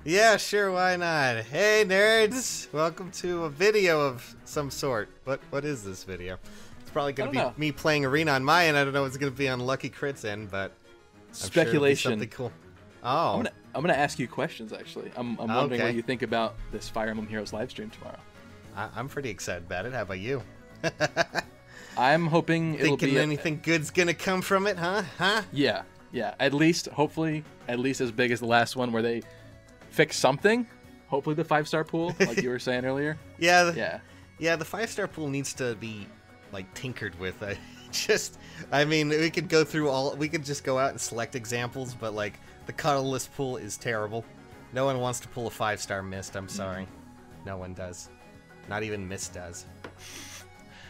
Yeah, sure, why not? Hey, nerds! Welcome to a video of some sort. What is this video? It's probably I going don't to be know. me playing Arena on my end. I don't know what's going to be on Lucky Crit's end, but I'm sure it'll be Speculation. something cool. I'm Oh, gonna ask you questions. Actually, I'm wondering Okay. what you think about this Fire Emblem Heroes live stream tomorrow. I'm pretty excited about it. How about you? I'm hoping it'll Thinking be anything good's going to come from it, huh? yeah. At least, hopefully, at least as big as the last one, where they fix something. Hopefully, the 5-star pool, like you were saying earlier. Yeah, Yeah. the 5-star pool needs to be like tinkered with. I mean, we could go through we could just go out and select examples, but like the colorless pool is terrible. No one wants to pull a 5-star mist. I'm sorry, no one does. Not even Mist does.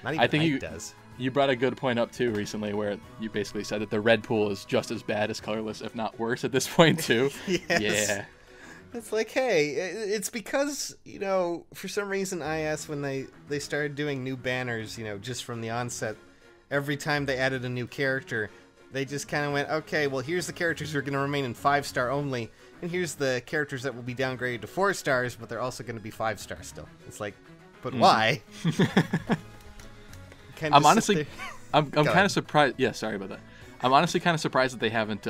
Not even I think Ike does. You brought a good point up too recently, where you basically said that the red pool is just as bad as colorless, if not worse, at this point too. Yes. Yeah. It's like, hey, it's because, for some reason IS, when they started doing new banners, just from the onset, every time they added a new character, they just kind of went, okay, well, here's the characters who are going to remain in 5-star only, and here's the characters that will be downgraded to 4 stars, but they're also going to be 5-star still. It's like, but why? I'm honestly, I'm Go kind ahead. of surprised. Yeah, sorry about that. I'm honestly kind of surprised that they haven't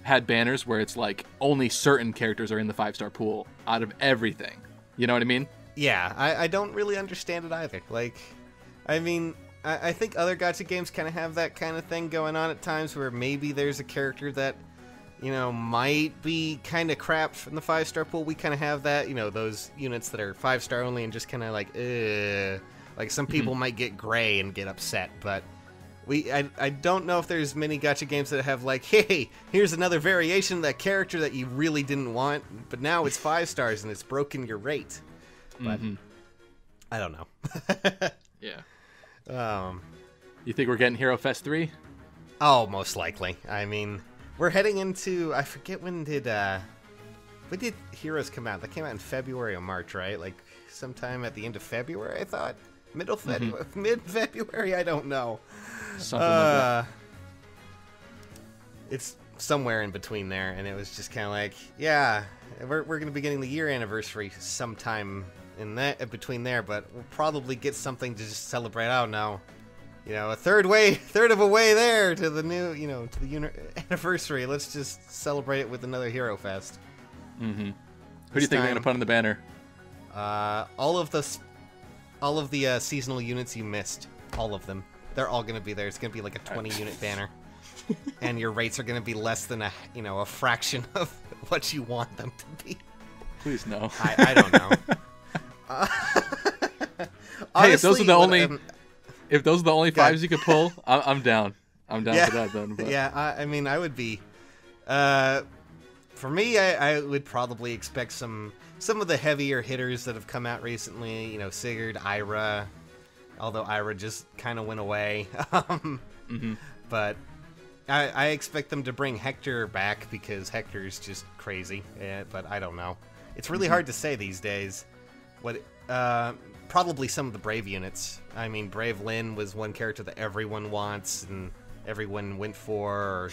had banners where it's like only certain characters are in the 5-star pool out of everything. You know what I mean? Yeah, I don't really understand it either. Like, I mean, I think other gacha games kind of have that kind of thing going on at times where maybe there's a character that, might be kind of crap from the 5-star pool. We kind of have that, those units that are 5-star only and just kind of like, ugh. Like, some people might get gray and get upset, but I don't know if there's many gacha games that have like, hey, here's another variation of that character that you really didn't want, but now it's 5 stars and it's broken your rate. But I don't know. Yeah. You think we're getting Hero Fest 3? Oh, most likely. I mean, we're heading into, I forget when did Heroes come out? That came out in February or March, right? Like sometime at the end of February, I thought. Mid-February, I don't know. Something like that. It's somewhere in between there, and it was just kind of like, yeah, we're going to be getting the year anniversary sometime in that between there, but we'll probably get something to just celebrate. I don't know, a third of a way there to the new, to the anniversary. Let's just celebrate it with another Hero Fest. Who do you think they're going to put on the banner? All of the seasonal units you missed, all of them. They're all going to be there. It's going to be like a 20-unit banner. And your rates are going to be less than a fraction of what you want them to be. Please no. I don't know. Hey, if those are the honestly, only fives you could pull, I'm down. I'm down for that then. But. Yeah, I mean, I would be. For me, I would probably expect some of the heavier hitters that have come out recently. Sigurd, Ira. Although Ira just kind of went away. But I expect them to bring Hector back because Hector's just crazy. But I don't know. It's really hard to say these days. Probably some of the Brave units. I mean, Brave Lyn was one character that everyone wants and everyone went for. Or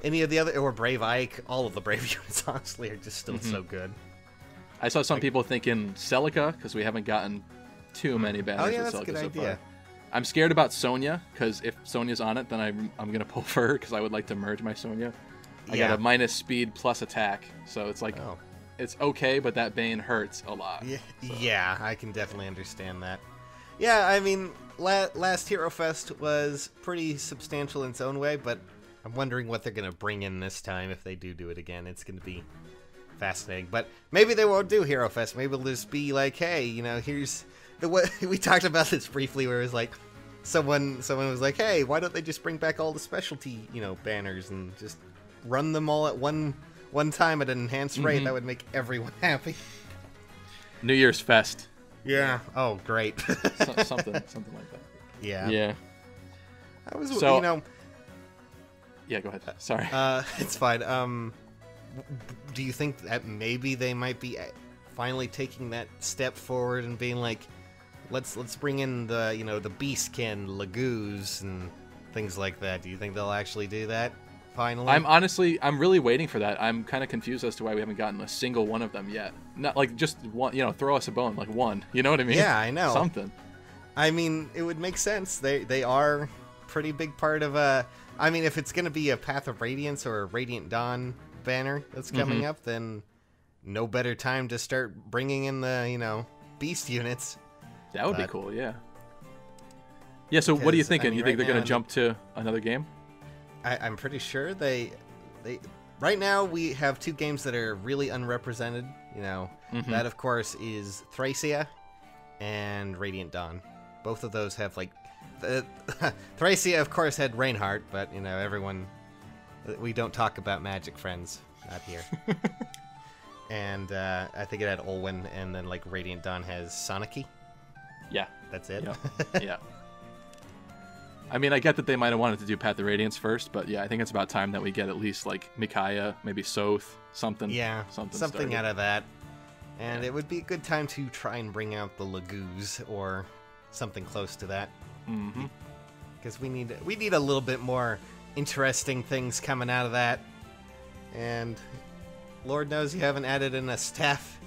any of the other, or Brave Ike. All of the Brave units, honestly, are just still so good. I saw some people thinking Celica because we haven't gotten too many banners Oh yeah, with that's a good Celica so idea. far. I'm scared about Sonya because if Sonya's on it, then I'm gonna pull for her because I would like to merge my Sonya. I got a minus speed plus attack, so it's like it's okay, but that Bane hurts a lot. Yeah, so. yeah, I can definitely understand that. Yeah, I mean, last Hero Fest was pretty substantial in its own way, but I'm wondering what they're gonna bring in this time if they do it again. It's gonna be fascinating, but maybe they won't do Hero Fest. Maybe it'll just be like, hey, here's the way we talked about this briefly, where it was like someone was like, hey, why don't they just bring back all the specialty banners and just run them all at one time at an enhanced rate? That would make everyone happy. New Year's Fest. Yeah. Oh, great. something like that. Yeah. Yeah. I was So, yeah, go ahead. Sorry. It's fine. Do you think that maybe they might be finally taking that step forward and being like, let's bring in the the Beastkin, Laguz, and things like that? Do you think they'll actually do that finally. I'm really waiting for that. I'm kind of confused as to why we haven't gotten a single one of them yet. Not like just one, throw us a bone, like one. You know what I mean? Yeah, I know. Something. I mean, it would make sense. They are pretty big part of I mean, if it's going to be a Path of Radiance or a Radiant Dawn banner that's coming up, then no better time to start bringing in the, beast units. That would be cool, yeah. Yeah, so what are you thinking? You think they're going to jump to another game? I'm pretty sure they right now we have 2 games that are really unrepresented. That of course is Thracia and Radiant Dawn. Both of those have Thracia of course had Reinhardt, but we don't talk about Magic, friends, not here. And I think it had Olwen, and then Radiant Dawn has Soniki. Yeah, that's it. Yep. Yeah. I mean, I get that they might have wanted to do Path of Radiance first, but yeah, I think it's about time that we get at least Micaiah, maybe Soth, something. Yeah, something out of that. And it would be a good time to try and bring out the Laguz or something close to that. Because we need a little bit more interesting things coming out of that. And Lord knows you haven't added in a staff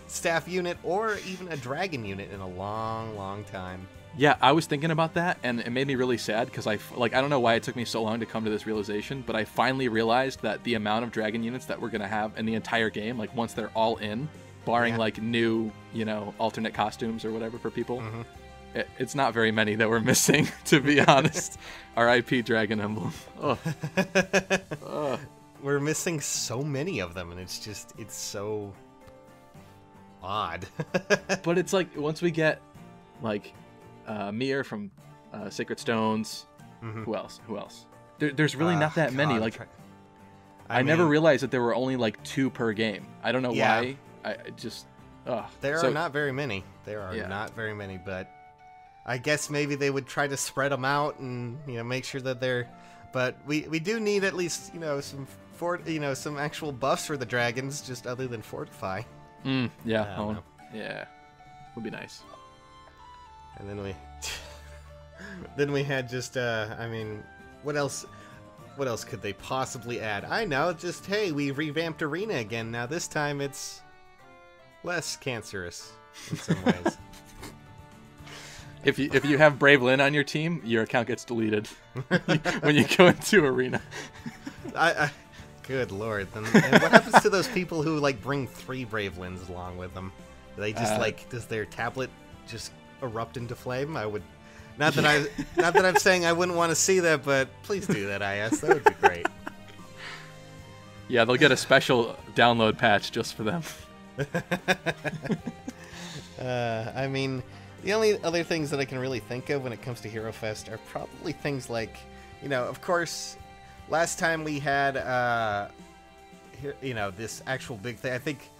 unit or even a dragon unit in a long, long time. Yeah, I was thinking about that, and it made me really sad because I don't know why it took me so long to come to this realization, but I finally realized that the amount of dragon units that we're going to have in the entire game, once they're all in, barring new, alternate costumes or whatever for people, it's not very many that we're missing, to be honest. R.I.P. Dragon Emblem. We're missing so many of them, and it's so odd. But it's once we get Mir from Sacred Stones. Who else? There's really not that many. I never realized that there were only 2 per game. I don't know why. There are not very many. Not very many, but I guess maybe they would try to spread them out and make sure that they're. But we do need at least some actual buffs for the dragons, just other than Fortify. Yeah. Yeah. Would be nice. And then we had just what else could they possibly add? I know, just hey, we revamped Arena again. Now this time it's less cancerous in some ways. If you have Brave Lynn on your team, your account gets deleted when you go into Arena. Good lord. And what happens to those people who bring 3 Brave Lynns along with them? Do they just does their tablet just erupt into flame? I would not that I'm saying I wouldn't want to see that, but please do that, IS. That would be great. Yeah, they'll get a special download patch just for them. I mean, the only other things that I can really think of when it comes to Hero Fest are probably things of course, last time we had this actual big thing. I think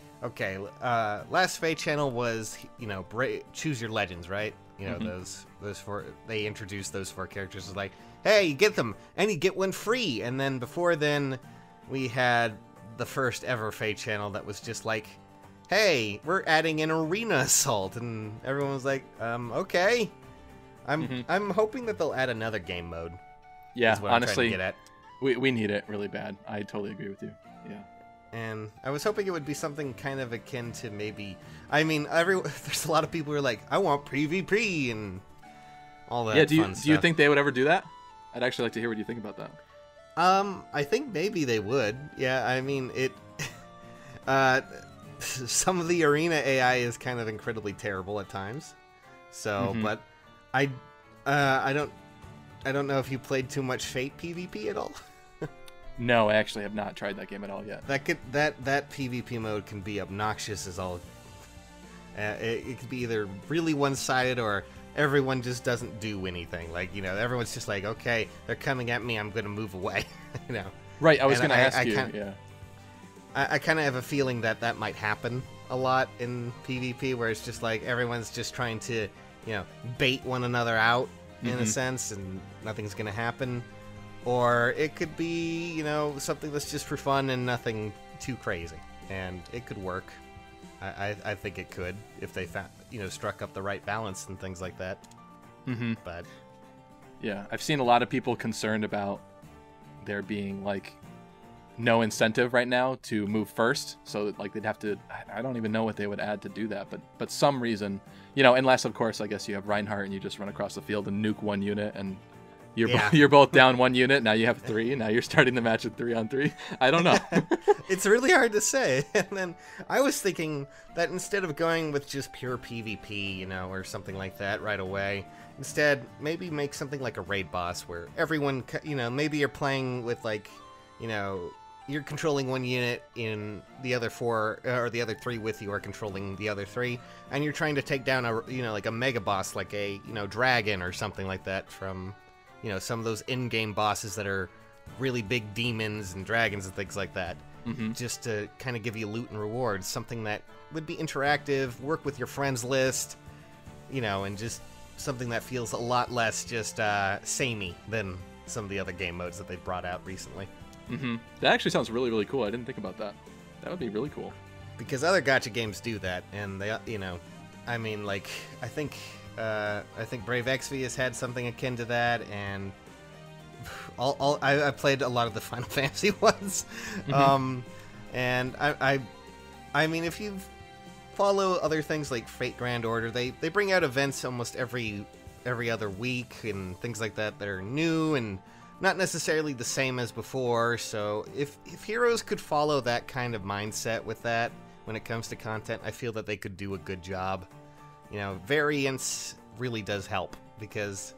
last Fate Channel was choose your legends, right? Those 4. They introduced those 4 characters as hey, you get them and you get one free. And then before then, we had the first ever Fate Channel that was just hey, we're adding an arena assault, and everyone was okay. I'm hoping that they'll add another game mode. Yeah, is what honestly, I'm trying to get at. We need it really bad. I totally agree with you. Yeah. And I was hoping it would be something kind of akin to maybe. I mean, there's a lot of people who are I want PvP and all that. Yeah, do you think they would ever do that? I'd actually like to hear what you think about that. I think maybe they would. Yeah, I mean it. Some of the arena AI is kind of incredibly terrible at times. So, but I don't know if you played too much Fate PvP at all. No, I actually have not tried that game at all yet. That PvP mode can be obnoxious as all. It could be either really one-sided or everyone just doesn't do anything. Everyone's just okay, they're coming at me, I'm going to move away. Right, I was going to ask you. I kind of have a feeling that might happen a lot in PvP, where it's just everyone's just trying to, bait one another out in a sense, and nothing's going to happen. Or it could be, something that's just for fun and nothing too crazy. And it could work. I think it could if they struck up the right balance and things like that. But yeah, I've seen a lot of people concerned about there being no incentive right now to move first. So that, like, they'd have to, I don't even know what they would add to do that, but some reason, you know, unless of course I guess you have Reinhardt and you just run across the field and nuke one unit and you're both down one unit. Now you have 3. Now you're starting the match with 3-on-3. I don't know. It's really hard to say. And then I was thinking that instead of going with just pure PvP, you know, or something like that right away, instead maybe make something like a raid boss where everyone, you know, maybe you're playing with like, you know, you're controlling one unit in the other 4, or the other 3 with you are controlling the other 3, and you're trying to take down a, you know, like a mega boss, like a, you know, dragon or something like that from, you know, some of those in-game bosses that are really big demons and dragons and things like that. Just to kind of give you loot and rewards, something that would be interactive, work with your friends list, you know, and just something that feels a lot less just samey than some of the other game modes that they've brought out recently. That actually sounds really, really cool. I didn't think about that. That would be really cool. Because other gacha games do that, and they, you know, I mean, like, I think Brave Exvi has had something akin to that, and I played a lot of the Final Fantasy ones, and I mean, if you follow other things like Fate Grand Order, they bring out events almost every other week and things like that that are new and not necessarily the same as before. So if Heroes could follow that kind of mindset with that when it comes to content, I feel that they could do a good job. You know, variance really does help, because,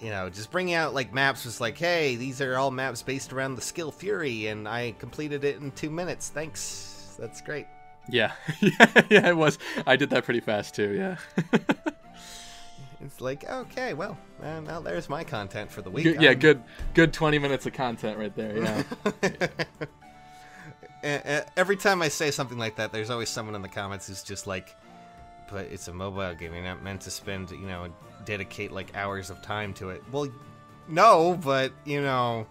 you know, just bringing out like maps was like, hey, these are all maps based around the skill Fury, and I completed it in 2 minutes. Thanks. That's great. Yeah. Yeah, it was. I did that pretty fast too, yeah. It's like, okay, well, now there's my content for the week. Good, yeah, good 20 minutes of content right there, yeah. Every time I say something like that, there's always someone in the comments who's just like, but it's a mobile game, you're not meant to spend, you know, dedicate like hours of time to it. Well, no, but, you know,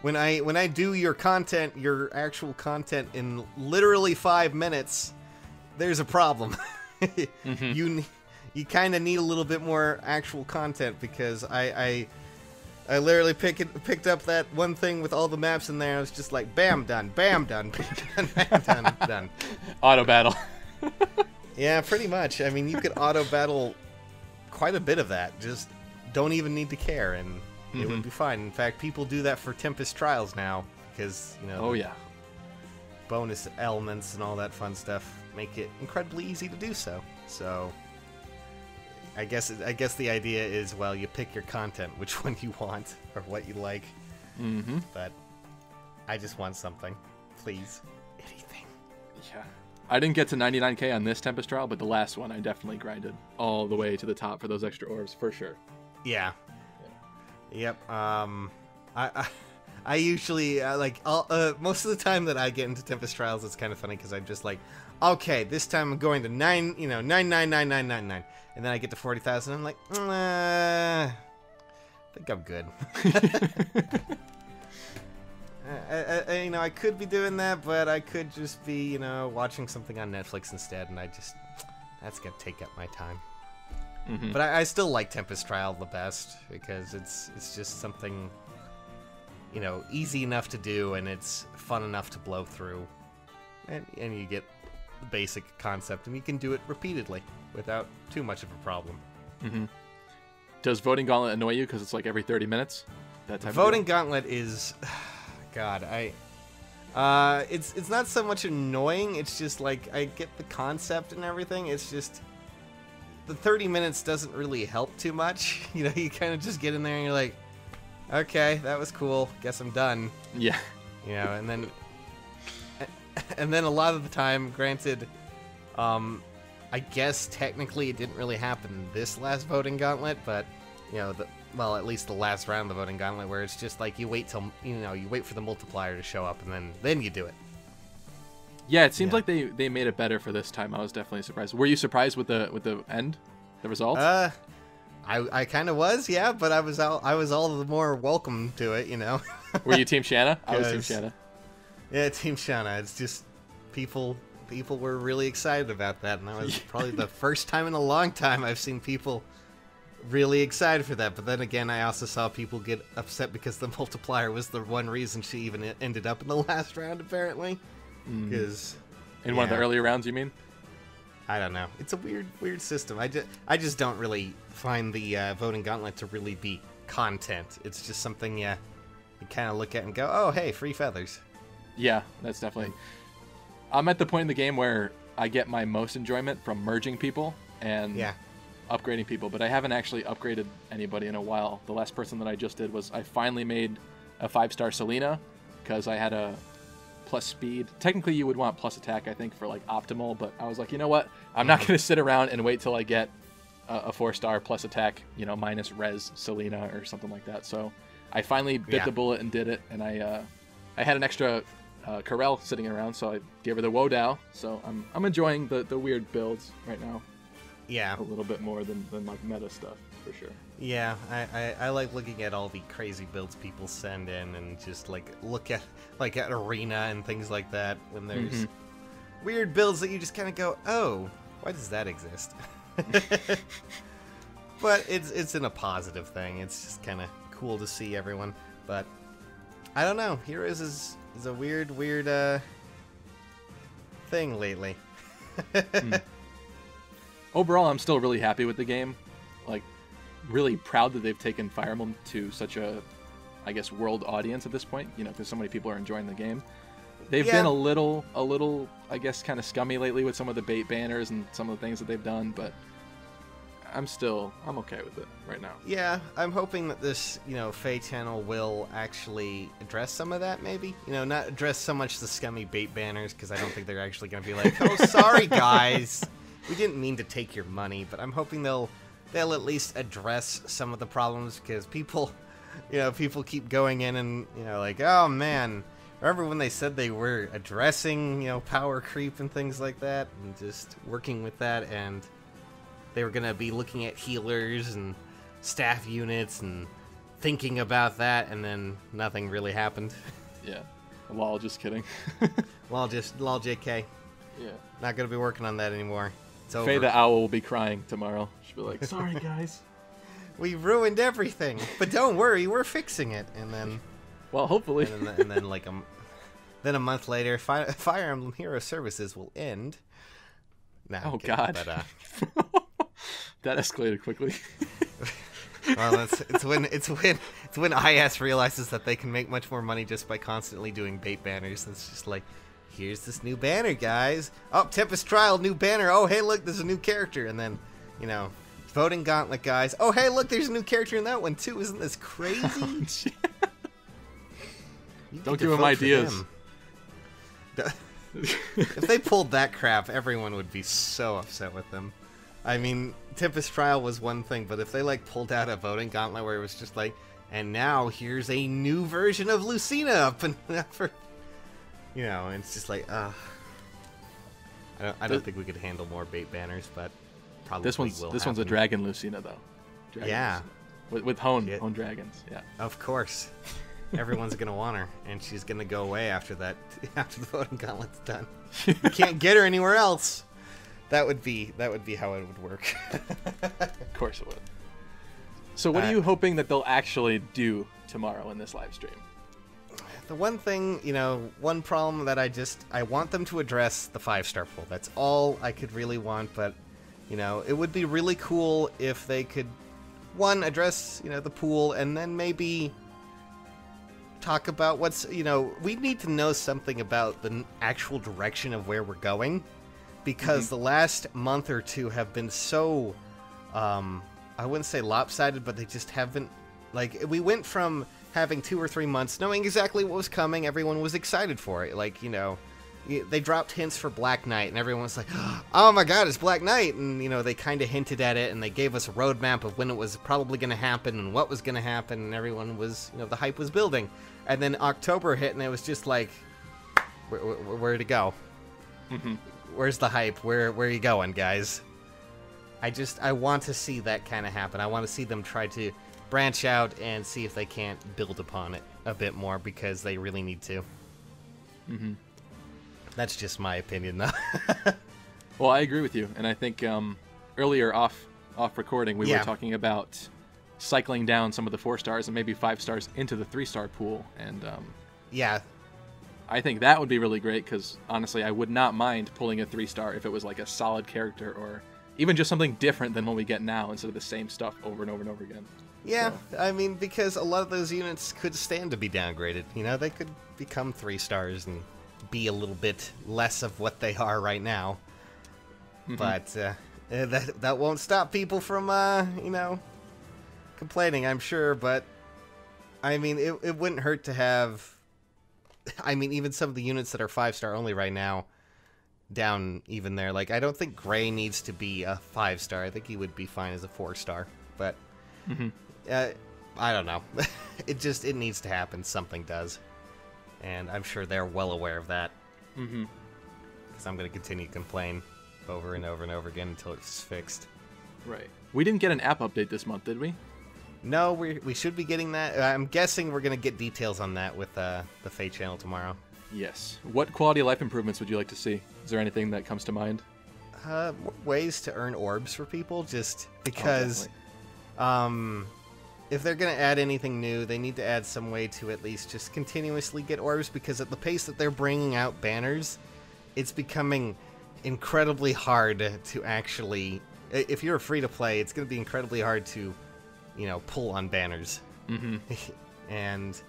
when I do your content, your actual content in literally 5 minutes, there's a problem. You kind of need a little bit more actual content, because I literally picked up that one thing with all the maps in there. I was just like, bam, done, bam, done, bam, done, done. Auto battle. Yeah, pretty much. I mean, you could auto battle quite a bit of that. Just don't even need to care, and it would be fine. In fact, people do that for Tempest Trials now, because, you know, oh yeah, bonus elements and all that fun stuff make it incredibly easy to do so. So I guess the idea is, well, you pick your content, which one you want or what you like. But I just want something, please, anything. Yeah, I didn't get to 99k on this Tempest trial, but the last one I definitely grinded all the way to the top for those extra orbs for sure. Yeah. Yep. I usually like most of the time that I get into Tempest Trials, it's kind of funny because I'm just like, okay, this time I'm going to 9,99999, and then I get to 40,000. I'm like, I think I'm good. You know, I could be doing that, but I could just be, you know, watching something on Netflix instead, and that's gonna take up my time. But I still like Tempest Trial the best, because it's just something, you know, easy enough to do, and it's fun enough to blow through, and you get the basic concept, and you can do it repeatedly without too much of a problem. Does Voting Gauntlet annoy you because it's like every 30 minutes? That type Voting Gauntlet is, God, it's not so much annoying. It's just like, I get the concept and everything. It's just the 30 minutes doesn't really help too much. You know, you kind of just get in there and you're like, okay, that was cool. Guess I'm done. Yeah. You know, and then a lot of the time, granted, I guess technically it didn't really happen this last Voting Gauntlet, but, you know, well, at least the last round of the Voting Gauntlet, where it's just like you wait till, you know, you wait for the multiplier to show up, and then you do it. Yeah, it seems like they made it better for this time. I was definitely surprised. Were you surprised with the end, the result? I kind of was, yeah, but I was all the more welcome to it, you know. Were you Team Shanna? I was Team Shanna. Yeah, Team Shanna. It's just people were really excited about that, and that was probably the first time in a long time I've seen people really excited for that. But then again, I also saw people get upset because the multiplier was the one reason she even ended up in the last round, apparently. Because in one of the earlier rounds, you mean? I don't know. It's a weird system. I just don't really find the voting gauntlet to really be content. It's just something you kind of look at and go, oh, hey, free feathers. Yeah, that's definitely... I'm at the point in the game where I get my most enjoyment from merging people and upgrading people, but I haven't actually upgraded anybody in a while. The last person that I just did was I finally made a 5-star Selena because I had a plus speed. Technically, you would want plus attack, I think, for like optimal, but I was like, you know what? I'm not going to sit around and wait till I get a 4-star plus attack, you know, minus res Selena or something like that. So I finally bit the bullet and did it, and I had an extra Corel sitting around, so I gave her the Wodow. So I'm enjoying the weird builds right now. Yeah, a little bit more than like meta stuff for sure. Yeah, I like looking at all the crazy builds people send in and just like look at like at Arena and things like that when there's weird builds that you just kind of go, oh, why does that exist? But it's in a positive thing. It's just kind of cool to see everyone. But I don't know. Heroes is a weird thing lately. Overall, I'm still really happy with the game. Like, really proud that they've taken Fire Emblem to such a, I guess, world audience at this point. You know, because so many people are enjoying the game. They've been a little, I guess, kind of scummy lately with some of the bait banners and some of the things that they've done, but I'm okay with it right now. Yeah, I'm hoping that this, Fae channel will actually address some of that, maybe. Not address so much the scummy bait banners, because I don't think they're actually going to be like, oh, sorry, guys. We didn't mean to take your money, but I'm hoping they'll at least address some of the problems, because people keep going in and, like, oh, man. Remember when they said they were addressing, power creep and things like that, and just working with that, and they were going to be looking at healers and staff units and thinking about that, and then nothing really happened. Yeah. Lol, just kidding. Lol, JK. Yeah. Not going to be working on that anymore. It's over. Faye the Owl will be crying tomorrow. She'll be like, sorry, guys. We ruined everything. But don't worry, we're fixing it. And then... Well, hopefully. And then like a month later, Fire Emblem Hero Services will end. Nah, oh, God. But, that escalated quickly. Well, it's when IS realizes that they can make much more money just by constantly doing bait banners. It's just like, here's this new banner, guys. Oh, Tempest Trial, new banner. Oh, hey, look, there's a new character. And then, voting Gauntlet, guys. Oh, hey, look, there's a new character in that one, too. Isn't this crazy? Don't give them ideas. If they pulled that crap, everyone would be so upset with them. I mean, Tempest Trial was one thing, but if they pulled out a voting gauntlet where it was just like, and now here's a new version of Lucina up and for, and it's just like, I don't think we could handle more bait banners, but probably this one's a dragon Lucina though. Yeah, with Hone dragons. Yeah, of course. Everyone's gonna want her, and she's gonna go away after that. After the voting gauntlet's done, you can't get her anywhere else. That would be how it would work. Of course it would. So, what are you hoping that they'll actually do tomorrow in this live stream? The one thing, one problem that I want them to address the 5-star pool. That's all I could really want. But, it would be really cool if they could, one, address the pool, and then maybe talk about what's, we need to know something about the actual direction of where we're going, because the last month or two have been so, I wouldn't say lopsided, but they just haven't, we went from having 2 or 3 months knowing exactly what was coming, everyone was excited for it, they dropped hints for Black Knight, and everyone was like, oh my god, it's Black Knight, and, they kind of hinted at it, and they gave us a roadmap of when it was probably going to happen, and what was going to happen, and everyone was, the hype was building. And then October hit, and it was just like, where to go? Where's the hype? Where are you going, guys? I want to see that kind of happen. I want to see them try to branch out and see if they can't build upon it a bit more, because they really need to. That's just my opinion, though. Well, I agree with you, and I think earlier off off recording, we were talking about cycling down some of the 4 stars and maybe 5 stars into the 3-star pool. And yeah, I think that would be really great because, honestly, I would not mind pulling a 3-star if it was like a solid character or even just something different than what we get now instead of the same stuff over and over and over again. Yeah, so. I mean, because a lot of those units could stand to be downgraded. You know, they could become 3 stars and be a little bit less of what they are right now. Mm-hmm. But that won't stop people from, you know, complaining, I'm sure. But, I mean, it wouldn't hurt to have... I mean, even some of the units that are 5-star only right now, down even there. Like, I don't think Gray needs to be a 5-star. I think he would be fine as a 4-star. But, I don't know. It needs to happen. Something does. And I'm sure they're well aware of that. Because I'm going to continue to complain over and over and over again until it's fixed. Right. We didn't get an app update this month, did we? No, we should be getting that. I'm guessing we're going to get details on that with the Fate channel tomorrow. Yes. What quality of life improvements would you like to see? Is there anything that comes to mind? More ways to earn orbs for people, just because if they're going to add anything new, they need to add some way to at least just continuously get orbs, because at the pace that they're bringing out banners, it's becoming incredibly hard to actually... If you're free to play, it's going to be incredibly hard to... you know, pull on banners. And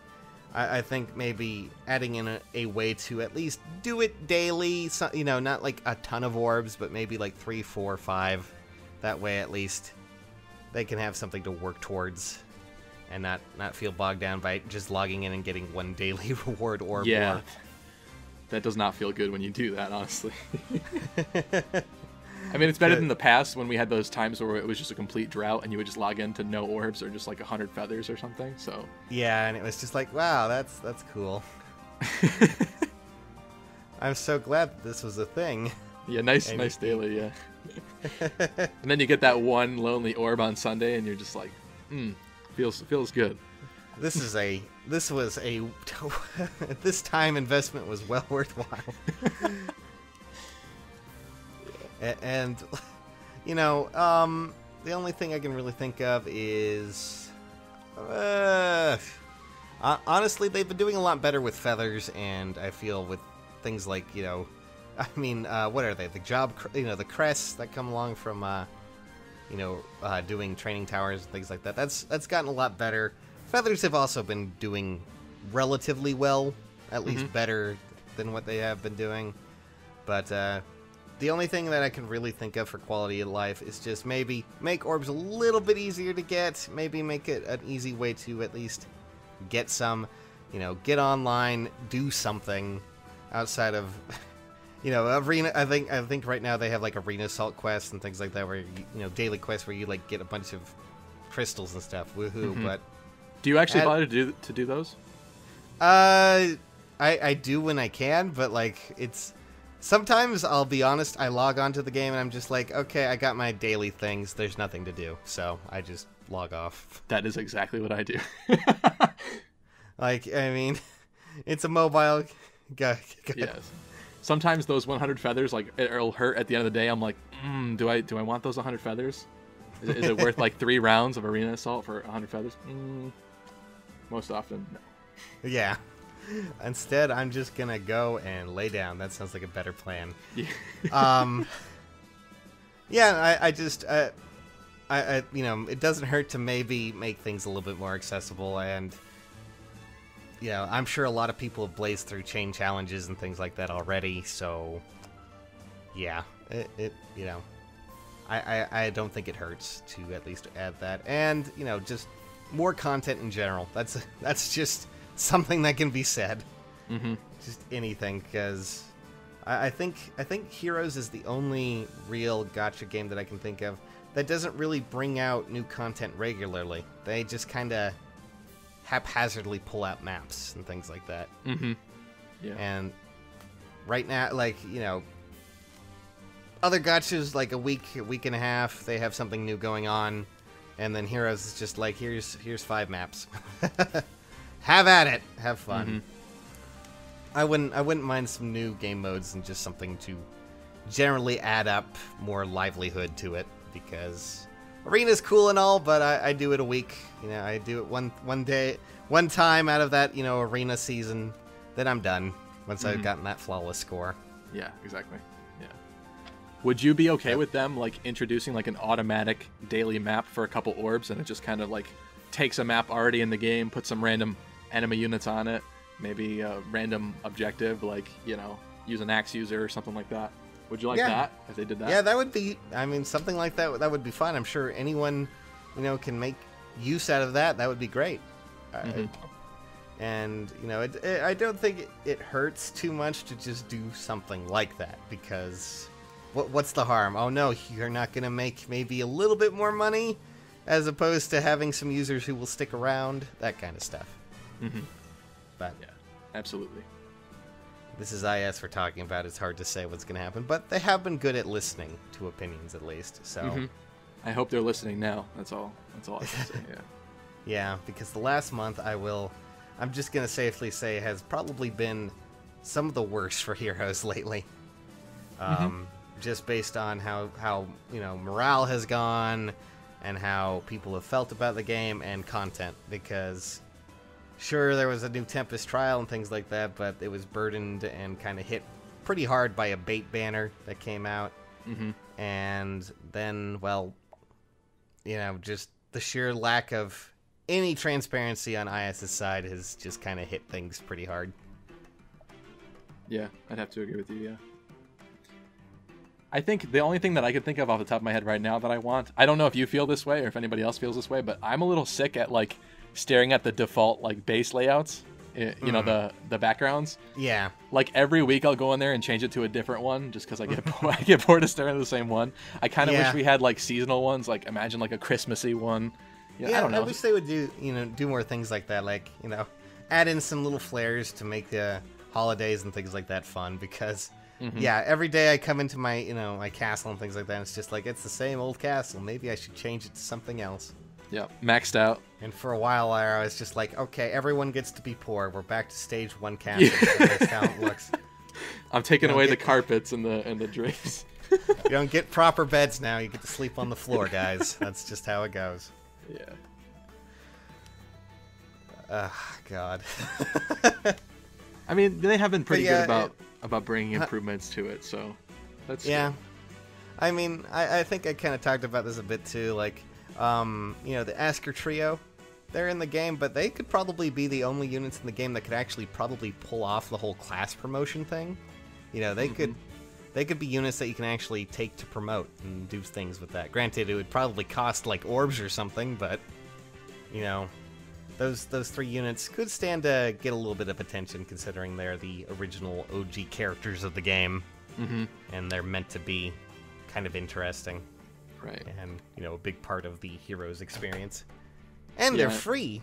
I think maybe adding in a way to at least do it daily, so, you know, not like a ton of orbs, but maybe like 3, 4, 5. That way at least they can have something to work towards and not feel bogged down by just logging in and getting 1 daily reward orb. Yeah, that does not feel good when you do that, honestly. I mean, it's better than the past when we had those times where it was just a complete drought and you would just log in to no orbs or just like 100 feathers or something. So yeah, and it was just like, wow, that's cool. I'm so glad that this was a thing. Yeah, nice daily, yeah. And then you get that 1 lonely orb on Sunday and you're just like, feels good. This time investment was well worthwhile. And, you know, the only thing I can really think of is... honestly, they've been doing a lot better with feathers, and I feel with things like, you know... I mean, what are they? The crests that come along from, you know, doing training towers and things like that. That's gotten a lot better. Feathers have also been doing relatively well, at least better than what they have been doing. But, the only thing that I can really think of for quality of life is just maybe make orbs a little bit easier to get. Maybe make it an easy way to at least get some, you know, get online, do something outside of, you know, arena. I think right now they have like arena assault quests and things like that, where you know, daily quests where you like get a bunch of crystals and stuff. Woohoo! But do you actually bother to do those? I do when I can, but like it's. Sometimes, I'll be honest, I log onto the game and I'm just like, okay, I got my daily things. There's nothing to do, so I just log off. That is exactly what I do. Like, I mean, it's a mobile... Yes. Sometimes those 100 feathers, like, it'll hurt at the end of the day. I'm like, do I want those 100 feathers? Is it worth, like, 3 rounds of arena assault for 100 feathers? Most often, no. Yeah. Instead, I'm just gonna go and lay down. That sounds like a better plan. Yeah. Yeah, I just, you know, it doesn't hurt to maybe make things a little bit more accessible, and, you know, I'm sure a lot of people have blazed through chain challenges and things like that already, so, yeah, you know, I don't think it hurts to at least add that, and, you know, just more content in general. That's just something that can be said. Just anything, because I think Heroes is the only real gacha game that I can think of that doesn't really bring out new content regularly. They just kind of haphazardly pull out maps and things like that. Yeah. And right now, like, you know, other gachas, like a week and a half, they have something new going on, and then Heroes is just like, here's 5 maps. Have at it. Have fun. I wouldn't mind some new game modes and just something to generally add up more livelihood to it, because Arena's cool and all, but I do it a week. You know, I do it one time out of that, you know, arena season. Then I'm done once I've gotten that flawless score. Yeah, exactly. Yeah. Would you be okay with them like introducing like an automatic daily map for a couple orbs, and it just kind of like takes a map already in the game, puts some random enemy units on it, maybe a random objective, like, you know, use an axe user or something like that? Would you like that if they did that? Yeah, that would be, I mean, something like that would be fun. I'm sure anyone, you know, can make use out of that. That would be great. And, you know, I don't think it hurts too much to just do something like that, because what's the harm? Oh, no, you're not going to make maybe a little bit more money as opposed to having some users who will stick around, that kind of stuff. But yeah, absolutely. This is IS we're talking about. It's hard to say what's going to happen, but they have been good at listening to opinions, at least. So I hope they're listening now. That's all I can say. Yeah. Yeah, because the last month I'm just going to safely say has probably been some of the worst for Heroes lately. Just based on how you know, morale has gone and how people have felt about the game and content, because sure, there was a new Tempest trial and things like that, but it was burdened and kind of hit pretty hard by a bait banner that came out. And then, well, you know, just the sheer lack of any transparency on IS's side has just kind of hit things pretty hard. Yeah, I'd have to agree with you, yeah. I think the only thing that I could think of off the top of my head right now that I don't know if you feel this way or if anybody else feels this way, but I'm a little sick at, like, staring at the default, like, base layouts, you know, the backgrounds. Yeah. Like, every week I'll go in there and change it to a different one just because I get bored of staring at the same one. I kind of wish we had, like, seasonal ones, like, imagine, like, a Christmassy one. Yeah, I don't know. I wish they would do more things like that, like, you know, add in some little flares to make the holidays and things like that fun, because yeah, every day I come into my, you know, my castle and things like that, and it's just like, it's the same old castle. Maybe I should change it to something else. Yeah, maxed out. And for a while I was just like, okay, everyone gets to be poor. We're back to stage 1 castle. That's how it looks. I'm taking away the carpets and the drapes. You don't get proper beds now. You get to sleep on the floor, guys. That's just how it goes. Yeah. God. I mean, they have been pretty good about bringing improvements to it, so that's good. I mean, I think I kind of talked about this a bit too. Like, you know, the Asker trio, they're in the game, but they could probably be the only units in the game that could actually probably pull off the whole class promotion thing. You know, they could be units that you can actually take to promote and do things with that. Granted, it would probably cost like orbs or something, but you know, those 3 units could stand to get a little bit of attention, considering they're the original OG characters of the game, and they're meant to be kind of interesting, right? And you know, a big part of the Heroes experience, and they're free.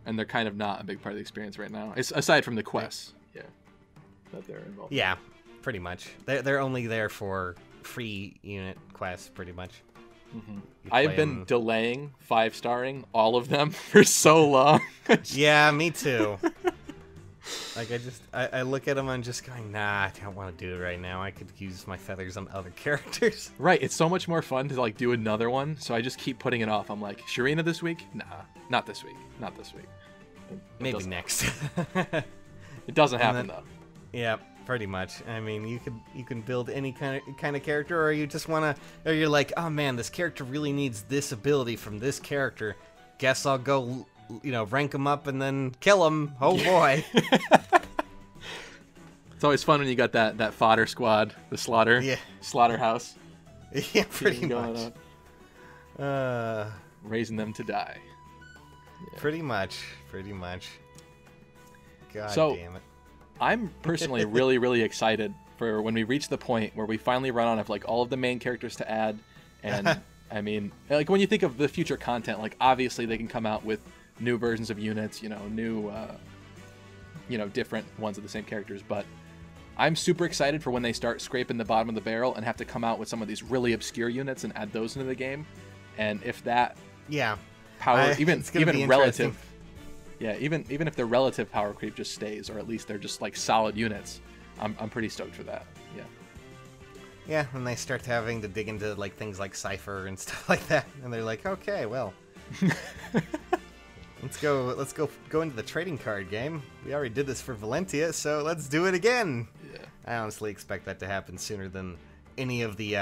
And they're kind of not a big part of the experience right now, aside from the quests, that they're involved. Yeah. Pretty much. They're only there for free unit quests, pretty much. I've been delaying 5-starring all of them for so long. Yeah, me too. Like, I look at them and I'm just going, nah, I don't want to do it right now. I could use my feathers on other characters. Right, it's so much more fun to, like, do another one, so I just keep putting it off. I'm like, Sharina this week? Nah, not this week. Not this week. Maybe next. It doesn't happen, though. Yeah. Pretty much. I mean, you can build any kind of character, or you just want to, or you're like, oh man, this character really needs this ability from this character. Guess I'll go, you know, rank him up and then kill him. Oh boy. It's always fun when you got that fodder squad, the slaughterhouse. Yeah, pretty much. Raising them to die. Yeah. Pretty much. God damn it. I'm personally really, really excited for when we reach the point where we finally run out of, like, all of the main characters to add. And, I mean, like, when you think of the future content, like, obviously they can come out with new versions of units, you know, new, you know, different ones of the same characters. But I'm super excited for when they start scraping the bottom of the barrel and have to come out with some of these really obscure units and add those into the game. And if that power, even relative... Yeah, even if their relative power creep just stays, or at least they're just like solid units, I'm pretty stoked for that. Yeah, and they start having to dig into like things like Cypher and stuff like that, and they're like, okay, well, let's go into the trading card game. We already did this for Valentia, so let's do it again. Yeah. I honestly expect that to happen sooner than any of the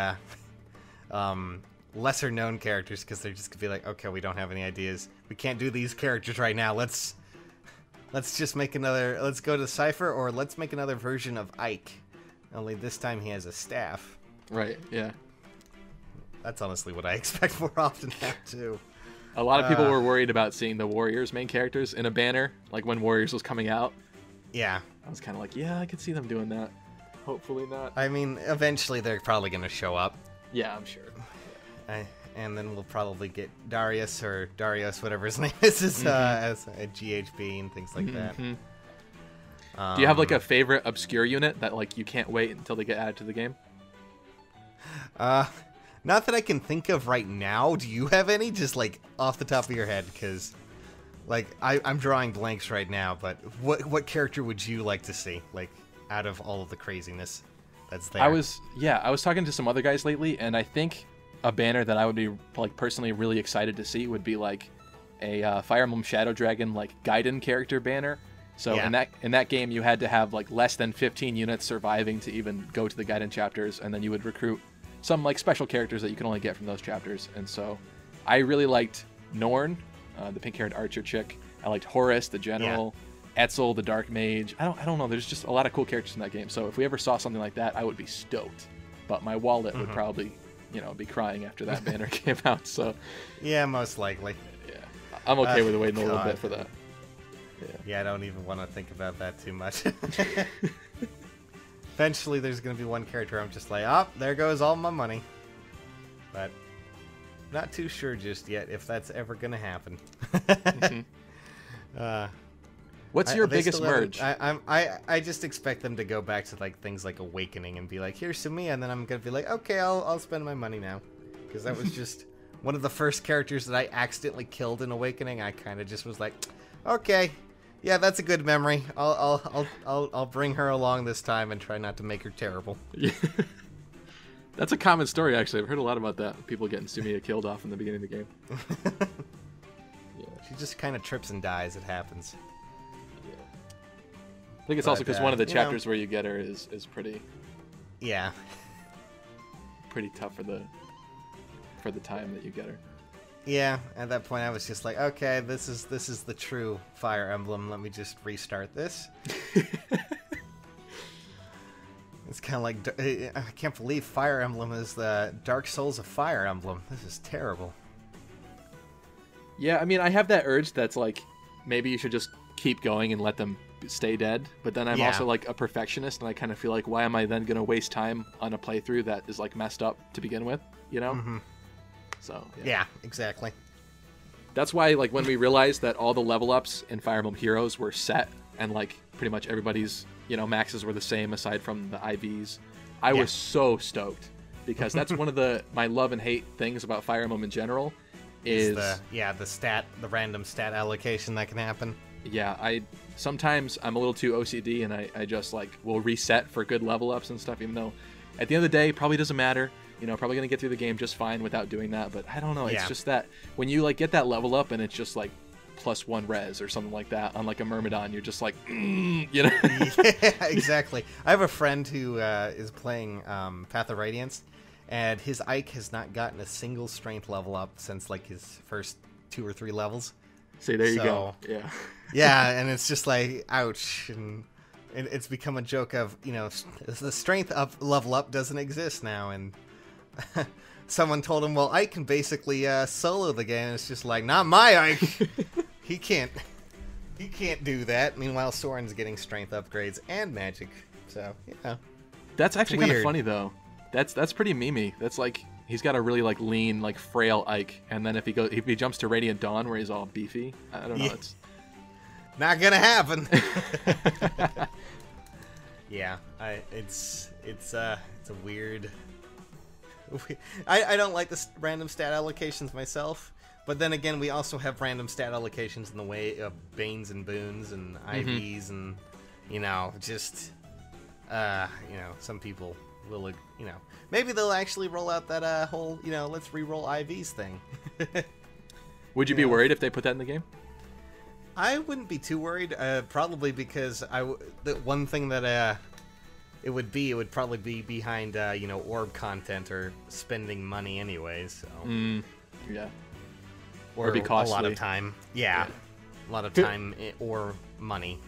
lesser known characters, because they're just gonna be like, okay, we don't have any ideas. We can't do these characters right now. Let's just make another. Let's go to Cypher, or let's make another version of Ike. Only this time he has a staff. Right, yeah. That's honestly what I expect more often now, too. A lot of people were worried about seeing the Warriors main characters in a banner, like when Warriors was coming out. Yeah. I was kind of like, yeah, I could see them doing that. Hopefully not. I mean, eventually they're probably going to show up. Yeah, I'm sure. And then we'll probably get Darius, or Darius, whatever his name is, as a GHB and things like that. Do you have like a favorite obscure unit that like you can't wait until they get added to the game? Not that I can think of right now. Do you have any? Just like off the top of your head, because like I'm drawing blanks right now. But what character would you like to see, like out of all of the craziness that's there? I was talking to some other guys lately, and I think a banner that I would be like personally really excited to see would be like a Fire Emblem Shadow Dragon like Gaiden character banner. So yeah. in that game, you had to have like less than 15 units surviving to even go to the Gaiden chapters, and then you would recruit some like special characters that you can only get from those chapters. And so I really liked Norn, the pink-haired archer chick. I liked Horus, the general. Yeah. Etzel, the dark mage. I don't know. There's just a lot of cool characters in that game. So if we ever saw something like that, I would be stoked. But my wallet would probably, be crying after that banner came out. So yeah, most likely. Yeah, I'm okay with waiting a little bit for that. Yeah, I don't even want to think about that too much. Eventually, there's going to be one character I'm just like, oh, there goes all my money. But not too sure just yet if that's ever going to happen. What's your biggest merge? I just expect them to go back to like things like Awakening and be like, here's some me, and then I'm going to be like, okay, I'll spend my money now. Because that was just one of the first characters that I accidentally killed in Awakening. I kind of just was like, okay. Yeah, that's a good memory. I'll bring her along this time and try not to make her terrible. Yeah. That's a common story, actually. I've heard a lot about that. People getting Sumiya killed off in the beginning of the game. Yeah. She just kind of trips and dies. It happens. Yeah. I think it's also because one of the chapters where you get her is pretty. Yeah. Pretty tough for the time that you get her. Yeah, at that point I was just like, okay, this is the true Fire Emblem. Let me just restart this. It's kind of like, I can't believe Fire Emblem is the Dark Souls of Fire Emblem. This is terrible. Yeah, I mean, I have that urge that's like, maybe you should just keep going and let them stay dead. But then I'm also like a perfectionist, and I kind of feel like, why am I then going to waste time on a playthrough that is like messed up to begin with, you know? Mm-hmm. So yeah, exactly. That's why, like, when we realized that all the level ups in Fire Emblem Heroes were set, and like pretty much everybody's maxes were the same aside from the IVs, I was so stoked, because that's one of my love and hate things about Fire Emblem in general is the random stat allocation that can happen. Yeah, sometimes I'm a little too OCD, and I just like will reset for good level ups and stuff, even though at the end of the day probably doesn't matter. Probably going to get through the game just fine without doing that. But I don't know. It's just that when you like get that level up and it's just like +1 res or something like that on like a Myrmidon, you're just like, Yeah, exactly. I have a friend who is playing Path of Radiance, and his Ike has not gotten a single strength level up since like his first 2 or 3 levels. See, there you go. Yeah. Yeah, and it's just like, ouch. And it's become a joke of, the strength level up doesn't exist now, and someone told him, well, Ike can basically solo the game. It's just like, not my Ike. He can't do that. Meanwhile, Soren's getting strength upgrades and magic. So, that's actually kind of funny though. That's pretty memey. That's like, he's got a really like lean, like frail Ike, and then if he jumps to Radiant Dawn where he's all beefy, I don't know. Yeah. It's not gonna happen. Yeah, it's a weird. I don't like the random stat allocations myself, but then again, we also have random stat allocations in the way of Banes and Boons and IVs, and some people will, maybe they'll actually roll out that whole, let's re-roll IVs thing. Would you be worried if they put that in the game? I wouldn't be too worried, probably because the one thing that it would probably be behind, orb content or spending money anyways. So. Yeah. Or be costly. A lot of time. Yeah. A lot of time or money.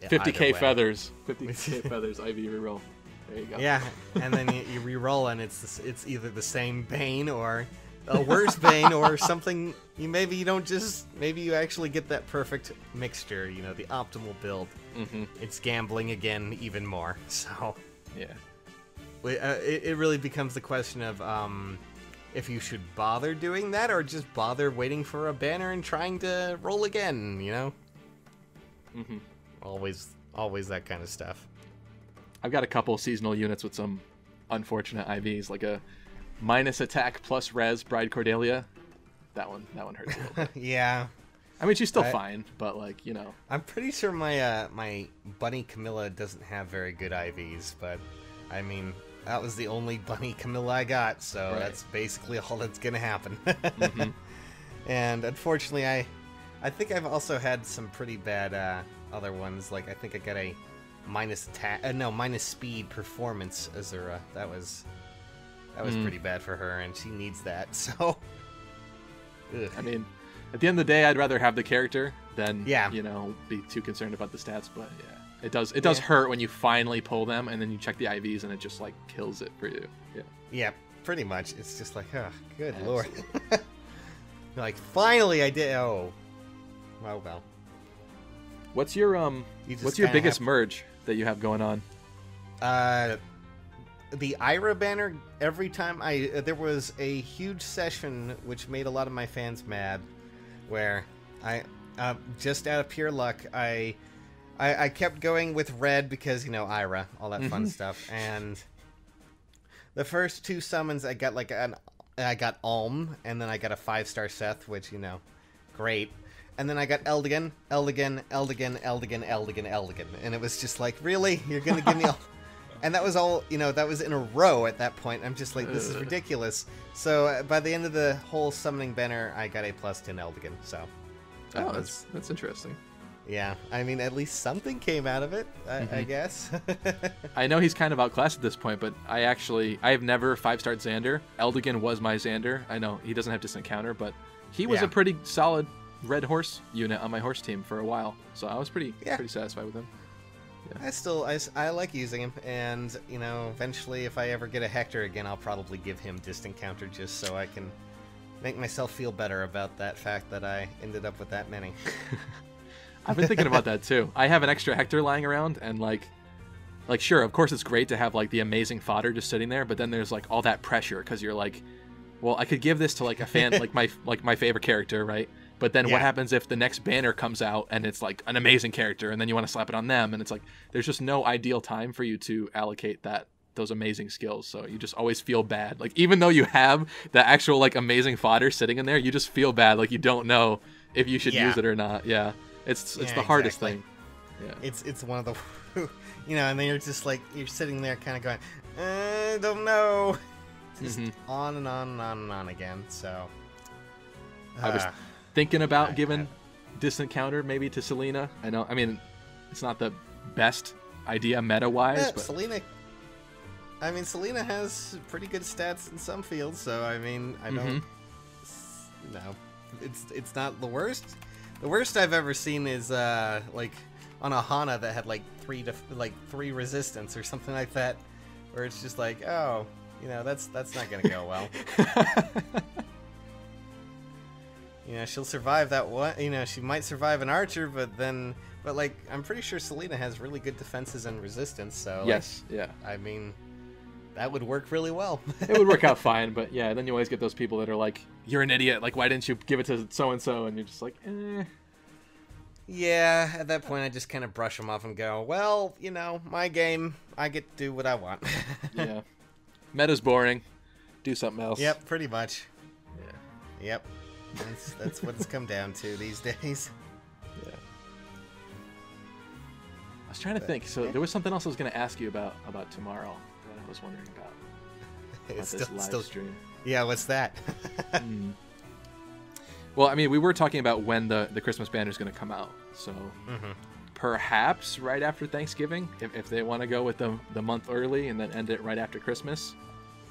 50k feathers. 50k feathers, IV reroll. There you go. Yeah, and then you reroll, and it's either the same Bane or a worse Bane or something. Maybe you actually get that perfect mixture, the optimal build. It's gambling again even more. So yeah, it really becomes the question of if you should bother doing that or just bother waiting for a banner and trying to roll again. Always that kind of stuff. I've got a couple seasonal units with some unfortunate IVs, like a minus attack plus res Bride Cordelia. That one hurts a little bit. Yeah. I mean, she's still fine, but I'm pretty sure my my Bunny Camilla doesn't have very good IVs, but I mean, that was the only Bunny Camilla I got, so that's basically all that's gonna happen. And unfortunately, I think I've also had some pretty bad other ones. Like I think I got a minus speed performance Azura. That was pretty bad for her, and she needs that. So, I mean, at the end of the day, I'd rather have the character than be too concerned about the stats. But yeah, it does hurt when you finally pull them, and then you check the IVs, and it just like kills it for you. Yeah, pretty much. It's just like, oh, good lord. Like finally, I did. Oh, well. What's your biggest merge that you have going on? The Ira banner. Every time there was a huge session which made a lot of my fans mad, where I just out of pure luck I kept going with red because Ira, all that fun stuff, and the first two summons I got I got Alm, and then I got a 5-star Seth, which great. And then I got Eldigan, and it was just like, really? You're gonna give me all... And that was all, that was in a row at that point. I'm just like, this is ridiculous. So by the end of the whole summoning banner, I got a +10 Eldigan, so... that's interesting. Yeah, I mean, at least something came out of it, I guess. I know he's kind of outclassed at this point, but I have never 5-starred Xander. Eldigan was my Xander. I know he doesn't have distant counter, but he was a pretty solid red horse unit on my horse team for a while, so I was pretty satisfied with him. Yeah. I like using him, and eventually if I ever get a Hector again, I'll probably give him distant counter just so I can make myself feel better about that fact that I ended up with that many. I've been thinking about that too. I have an extra Hector lying around, and like sure, of course it's great to have like the amazing fodder just sitting there, but then there's like all that pressure because you're like, well, I could give this to like a fan like my favorite character, right? But then what happens if the next banner comes out and it's like an amazing character, and then you want to slap it on them, and it's like there's just no ideal time for you to allocate those amazing skills. So you just always feel bad. Like even though you have the actual like amazing fodder sitting in there, you just feel bad. Like you don't know if you should use it or not. Yeah, it's the hardest thing. Yeah, it's one of the and then you're just like you're sitting there kind of going, I don't know, just on and on and on and on again. So I was thinking about giving distant counter maybe to Selena. I mean, it's not the best idea meta-wise, but Selena has pretty good stats in some fields, so I mean, I don't it's not the worst. The worst I've ever seen is like on a Hana that had like 3 resistance or something like that, where it's just like, oh, that's not gonna go well. She'll survive that one. She might survive an archer, but like, I'm pretty sure Selena has really good defenses and resistance, so... Yes, yeah. I mean, that would work really well. It would work out fine, but yeah, then you always get those people that are like, you're an idiot, like, why didn't you give it to so-and-so? And you're just like, eh. Yeah, at that point, I just kind of brush them off and go, well, my game, I get to do what I want. Yeah. Meta's boring. Do something else. Yep, pretty much. Yeah. Yep. That's what it's come down to these days. Yeah. I was trying to think. So there was something else I was going to ask you about tomorrow. was wondering about. It's this live stream. Yeah, what's that? Well, I mean, we were talking about when the Christmas banner is going to come out, so perhaps right after Thanksgiving, if they want to go with the month early and then end it right after Christmas.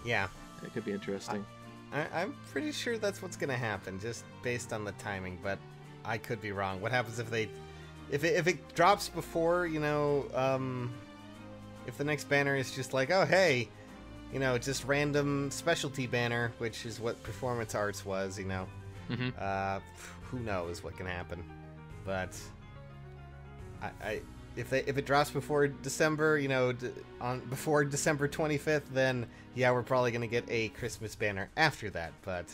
Yeah, it could be interesting. I'm pretty sure that's what's going to happen, just based on the timing, but I could be wrong. What happens if it drops before, you know, if the next banner is just like, oh, hey, you know, just random specialty banner, which is what Performance Arts was, you know. Who knows what can happen, but if it drops before December, you know, before December 25th, then yeah, we're probably gonna get a Christmas banner after that. But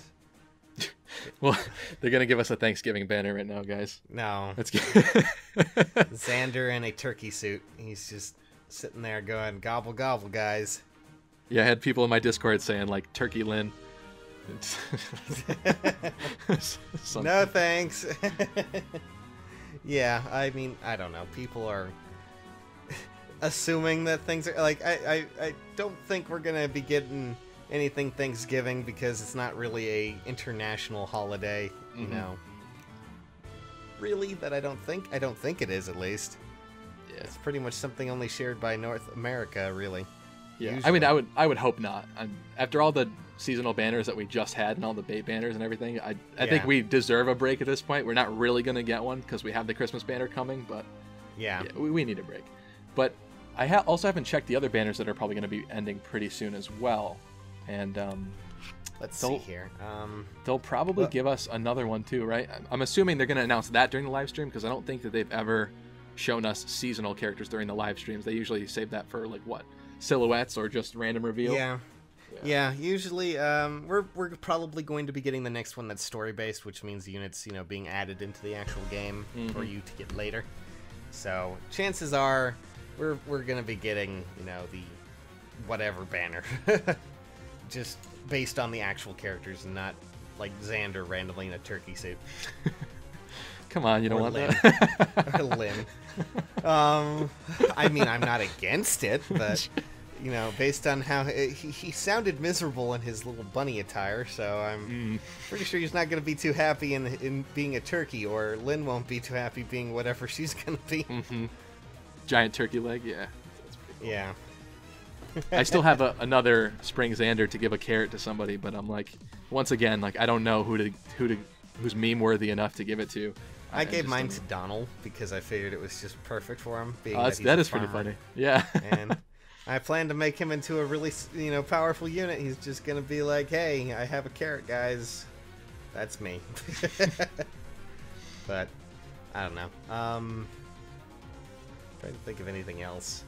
well, they're gonna give us a Thanksgiving banner right now, guys. No, let's get Xander in a turkey suit. He's just sitting there going gobble gobble, guys. Yeah, I had people in my Discord saying like Turkey Lynn. No thanks. Yeah, I mean, I don't know. People are assuming that things are like I don't think we're gonna be getting anything Thanksgiving because it's not really a international holiday, you know. Really, that I don't think it is, at least. Yeah, it's pretty much something only shared by North America, really. Yeah, usually. I mean, I would hope not. After all the seasonal banners that we just had and all the bait banners and everything, I think we deserve a break at this point. We're not really going to get one because we have the Christmas banner coming, but yeah we need a break. But I also haven't checked the other banners that are probably going to be ending pretty soon as well. And let's see here. They'll probably give us another one too, right? I'm assuming they're going to announce that during the live stream because I don't think that they've ever shown us seasonal characters during the live streams. They usually save that for like what? Silhouettes or just random reveal. Yeah, usually we're probably going to be getting the next one that's story based, which means units, you know, being added into the actual game for you to get later. So chances are we're gonna be getting, you know, the whatever banner just based on the actual characters and not like Xander randomly in a turkey suit. Come on, you don't want Lynn. that. Or Lynn. I mean, I'm not against it, but, you know, based on how he sounded miserable in his little bunny attire, so I'm pretty sure he's not going to be too happy in being a turkey, or Lynn won't be too happy being whatever she's going to be. Giant turkey leg, yeah. That's pretty cool. Yeah. I still have another Spring Xander to give a carrot to somebody, but I'm like, once again, like I don't know who's meme worthy enough to give it to. I gave mine to Donald because I figured it was just perfect for him. Being that is pretty funny. Yeah. And I plan to make him into a really, you know, powerful unit. He's just gonna be like, "Hey, I have a carrot, guys." That's me. But I don't know. Trying to think of anything else.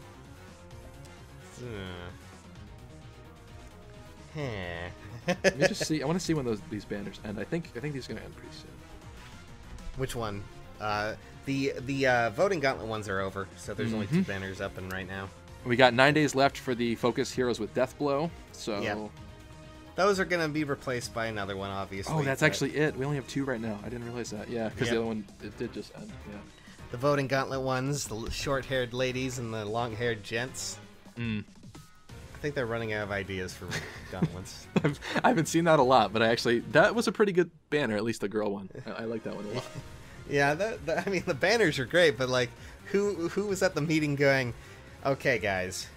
Let me just see. I want to see when these banners end. I think these are gonna end pretty soon. Which one? The voting gauntlet ones are over, so there's only 2 banners up and right now. We got 9 days left for the Focus Heroes with Deathblow. So yeah. Those are gonna be replaced by another one, obviously. Oh, that's actually it. We only have 2 right now. I didn't realize that. Yeah, because the other one it did just end. Yeah. The voting gauntlet ones, the short-haired ladies and the long-haired gents. I think they're running out of ideas for gauntlets. I haven't seen that a lot, but that was a pretty good banner, at least the girl one. I like that one a lot. Yeah, I mean, the banners are great, but like, who was at the meeting going, okay, guys,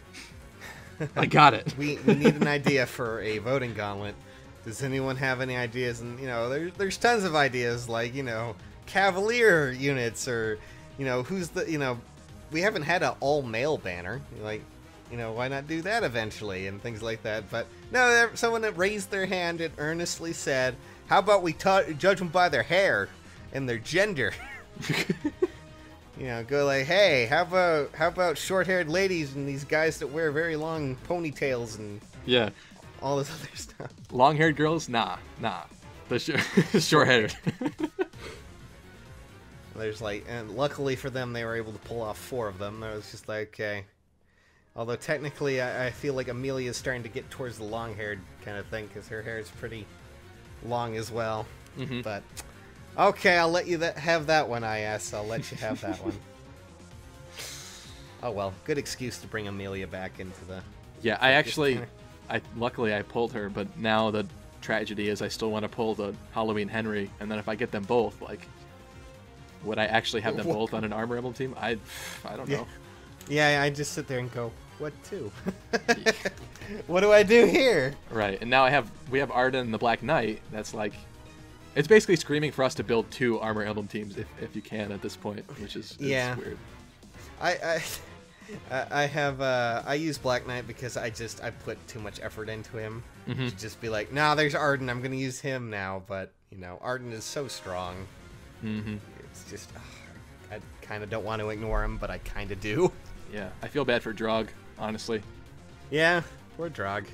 I got it. we need an idea for a voting gauntlet. Does anyone have any ideas? And, you know, there's tons of ideas, like, you know, Cavalier units, or, you know, we haven't had an all-male banner, like, you know, why not do that eventually and things like that? But no, someone that raised their hand and earnestly said, how about we judge them by their hair and their gender? You know, go like, hey, how about short-haired ladies and these guys that wear very long ponytails and all this other stuff? Long-haired girls? Nah. The short-haired. There's like, and luckily for them, they were able to pull off 4 of them. I was just like, okay. Although technically, I feel like Amelia's starting to get towards the long-haired kind of thing, because her hair is pretty long as well. But, okay, I'll let you have that one, IS. I'll let you have that one. Oh well, good excuse to bring Amelia back into the Yeah, luckily I pulled her, but now the tragedy is I still want to pull the Halloween Henry, and then if I get them both, like, would I actually have them both on an Armor Emblem team? I don't know. Yeah, I just sit there and go, what to? What do I do here? Right, and now we have Arden and the Black Knight. That's like, it's basically screaming for us to build 2 Armor Emblem teams if you can at this point, which is weird. I use Black Knight because I put too much effort into him to just be like, nah, there's Arden, I'm gonna use him now, but Arden is so strong. It's just I kind of don't want to ignore him, but I kind of do. Yeah, I feel bad for Drog, honestly. Yeah, poor Drog.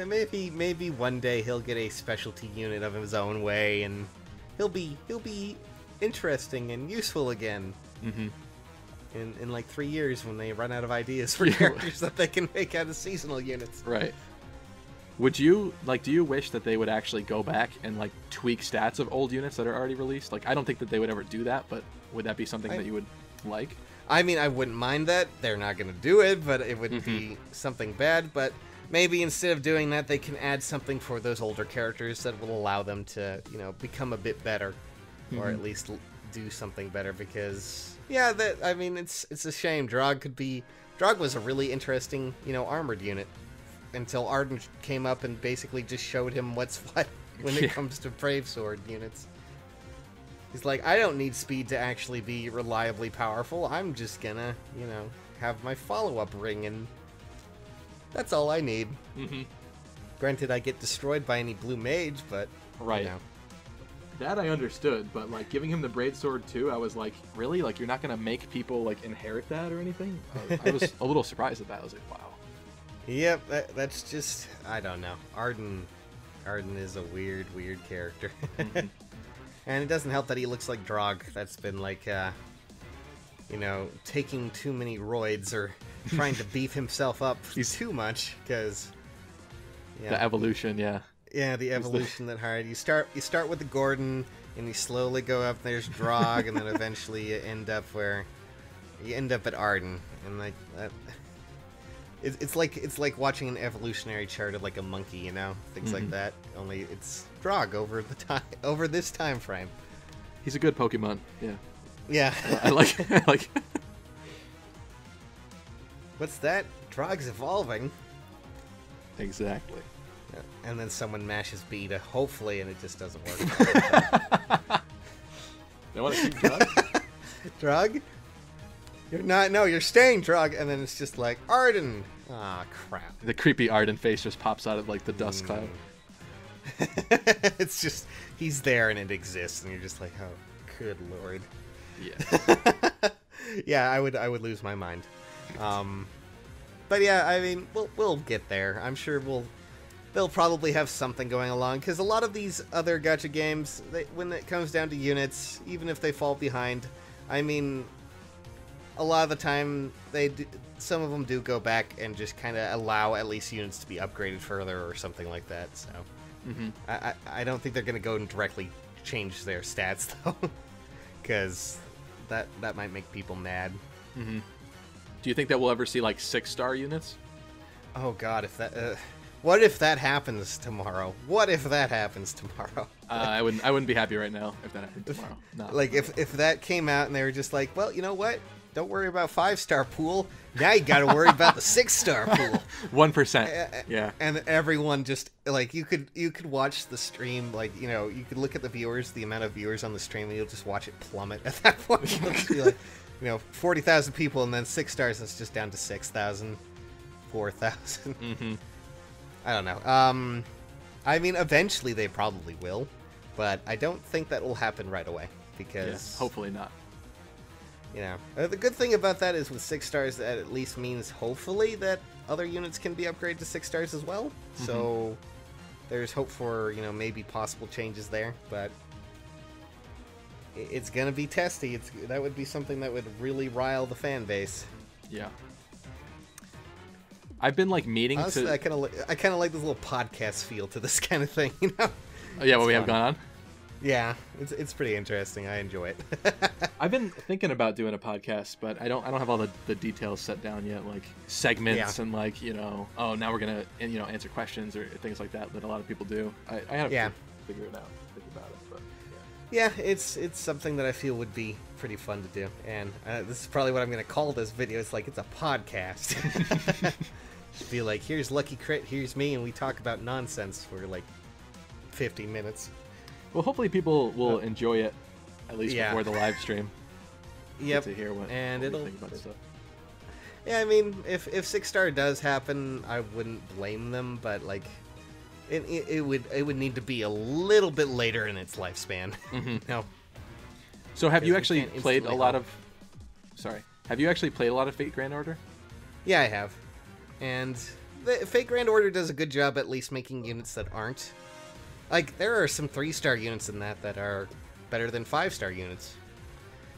Maybe one day he'll get a specialty unit of his own way, and he'll be interesting and useful again. In like 3 years when they run out of ideas for characters that they can make out of seasonal units. Right. Would you do you wish that they would actually go back and like tweak stats of old units that are already released? Like, I don't think that they would ever do that, but would that be something that you would like? I mean, I wouldn't mind that. They're not going to do it, but it would be something bad. But maybe instead of doing that, they can add something for those older characters that will allow them to, become a bit better, or at least do something better. Because I mean, it's a shame. Drog was a really interesting, armored unit until Arden came up and basically just showed him what's what when it comes to Brave Sword units. He's like, I don't need speed to actually be reliably powerful. I'm just gonna, have my follow-up ring, and that's all I need. Granted, I get destroyed by any blue mage, but right. That I understood, but like giving him the Braid Sword too, I was like, really? Like, you're not gonna make people like inherit that or anything? I was a little surprised at that. I was like, wow. Yep, that's just, I don't know. Arden is a weird character. And it doesn't help that he looks like Drog. That's been like, taking too many roids or trying to beef himself up too much, because the evolution, yeah, the evolution that hard. You start with the Gordon, and you slowly go up. There's Drog, and then eventually you end up at Arden, and like that. It's like watching an evolutionary chart of like a monkey, things like that. Only it's Drog over this time frame. He's a good Pokemon. Yeah. Yeah. I like. What's that? Drog's evolving. Exactly. Yeah. And then someone mashes B to hopefully, and it just doesn't work. They want to keep Drog? Drog? You're not. No, you're staying, Drog. And then it's just like, Arden. Ah, crap. The creepy Arden face just pops out of like the dust cloud. It's just, he's there and it exists, and you're just like, oh, good lord. Yeah. Yeah, I would lose my mind. But yeah, I mean, we'll get there. I'm sure they'll probably have something going along, because a lot of these other gacha games, when it comes down to units, even if they fall behind, I mean, a lot of the time some of them do go back and just kind of allow at least units to be upgraded further or something like that. So I don't think they're going to go and directly change their stats though, because that might make people mad. Do you think that we'll ever see like 6-star units? Oh God, if that. What if that happens tomorrow? What if that happens tomorrow? I wouldn't be happy right now if that happened tomorrow. No. Like if that came out and they were just like, well, you know what? Don't worry about 5-star pool. Now you got to worry about the 6-star pool. 1%. Yeah. And everyone just like you could watch the stream, like you could look at the amount of viewers on the stream, and you'll just watch it plummet at that point. You'll just be like, 40,000 people, and then 6 stars. That's just down to 6,000, 4,000. I don't know. I mean, eventually they probably will, but I don't think that will happen right away, because hopefully not. The good thing about that is with 6 stars, that at least means hopefully that other units can be upgraded to 6 stars as well. So there's hope for, maybe possible changes there, but it's gonna be testy. That would be something that would really rile the fan base. Yeah. I've been like meaning Honestly, to. I kind of like this little podcast feel to this kind of thing, Oh yeah, what we have going on. Yeah, it's pretty interesting. I enjoy it. I've been thinking about doing a podcast, but I don't have all the details set down yet, like segments and like, you know, oh, now we're gonna, you know, answer questions or things like that a lot of people do. I have to figure it out, think about it. But yeah, it's something that I feel would be pretty fun to do, and this is probably what I'm gonna call this video. It's like it's a podcast. Just be like, here's Lucky Crit, here's me, and we talk about nonsense for like 50 minutes. Well, hopefully people will enjoy it, at least before the live stream. Yep. To hear what it'll think about stuff. Yeah, I mean, if 6-star does happen, I wouldn't blame them, but like, it would need to be a little bit later in its lifespan. No. So have you actually played a lot of? Sorry, have you actually played a lot of Fate Grand Order? Yeah, I have, and the Fate Grand Order does a good job at least making units that aren't. Like, there are some 3-star units in that are better than 5-star units.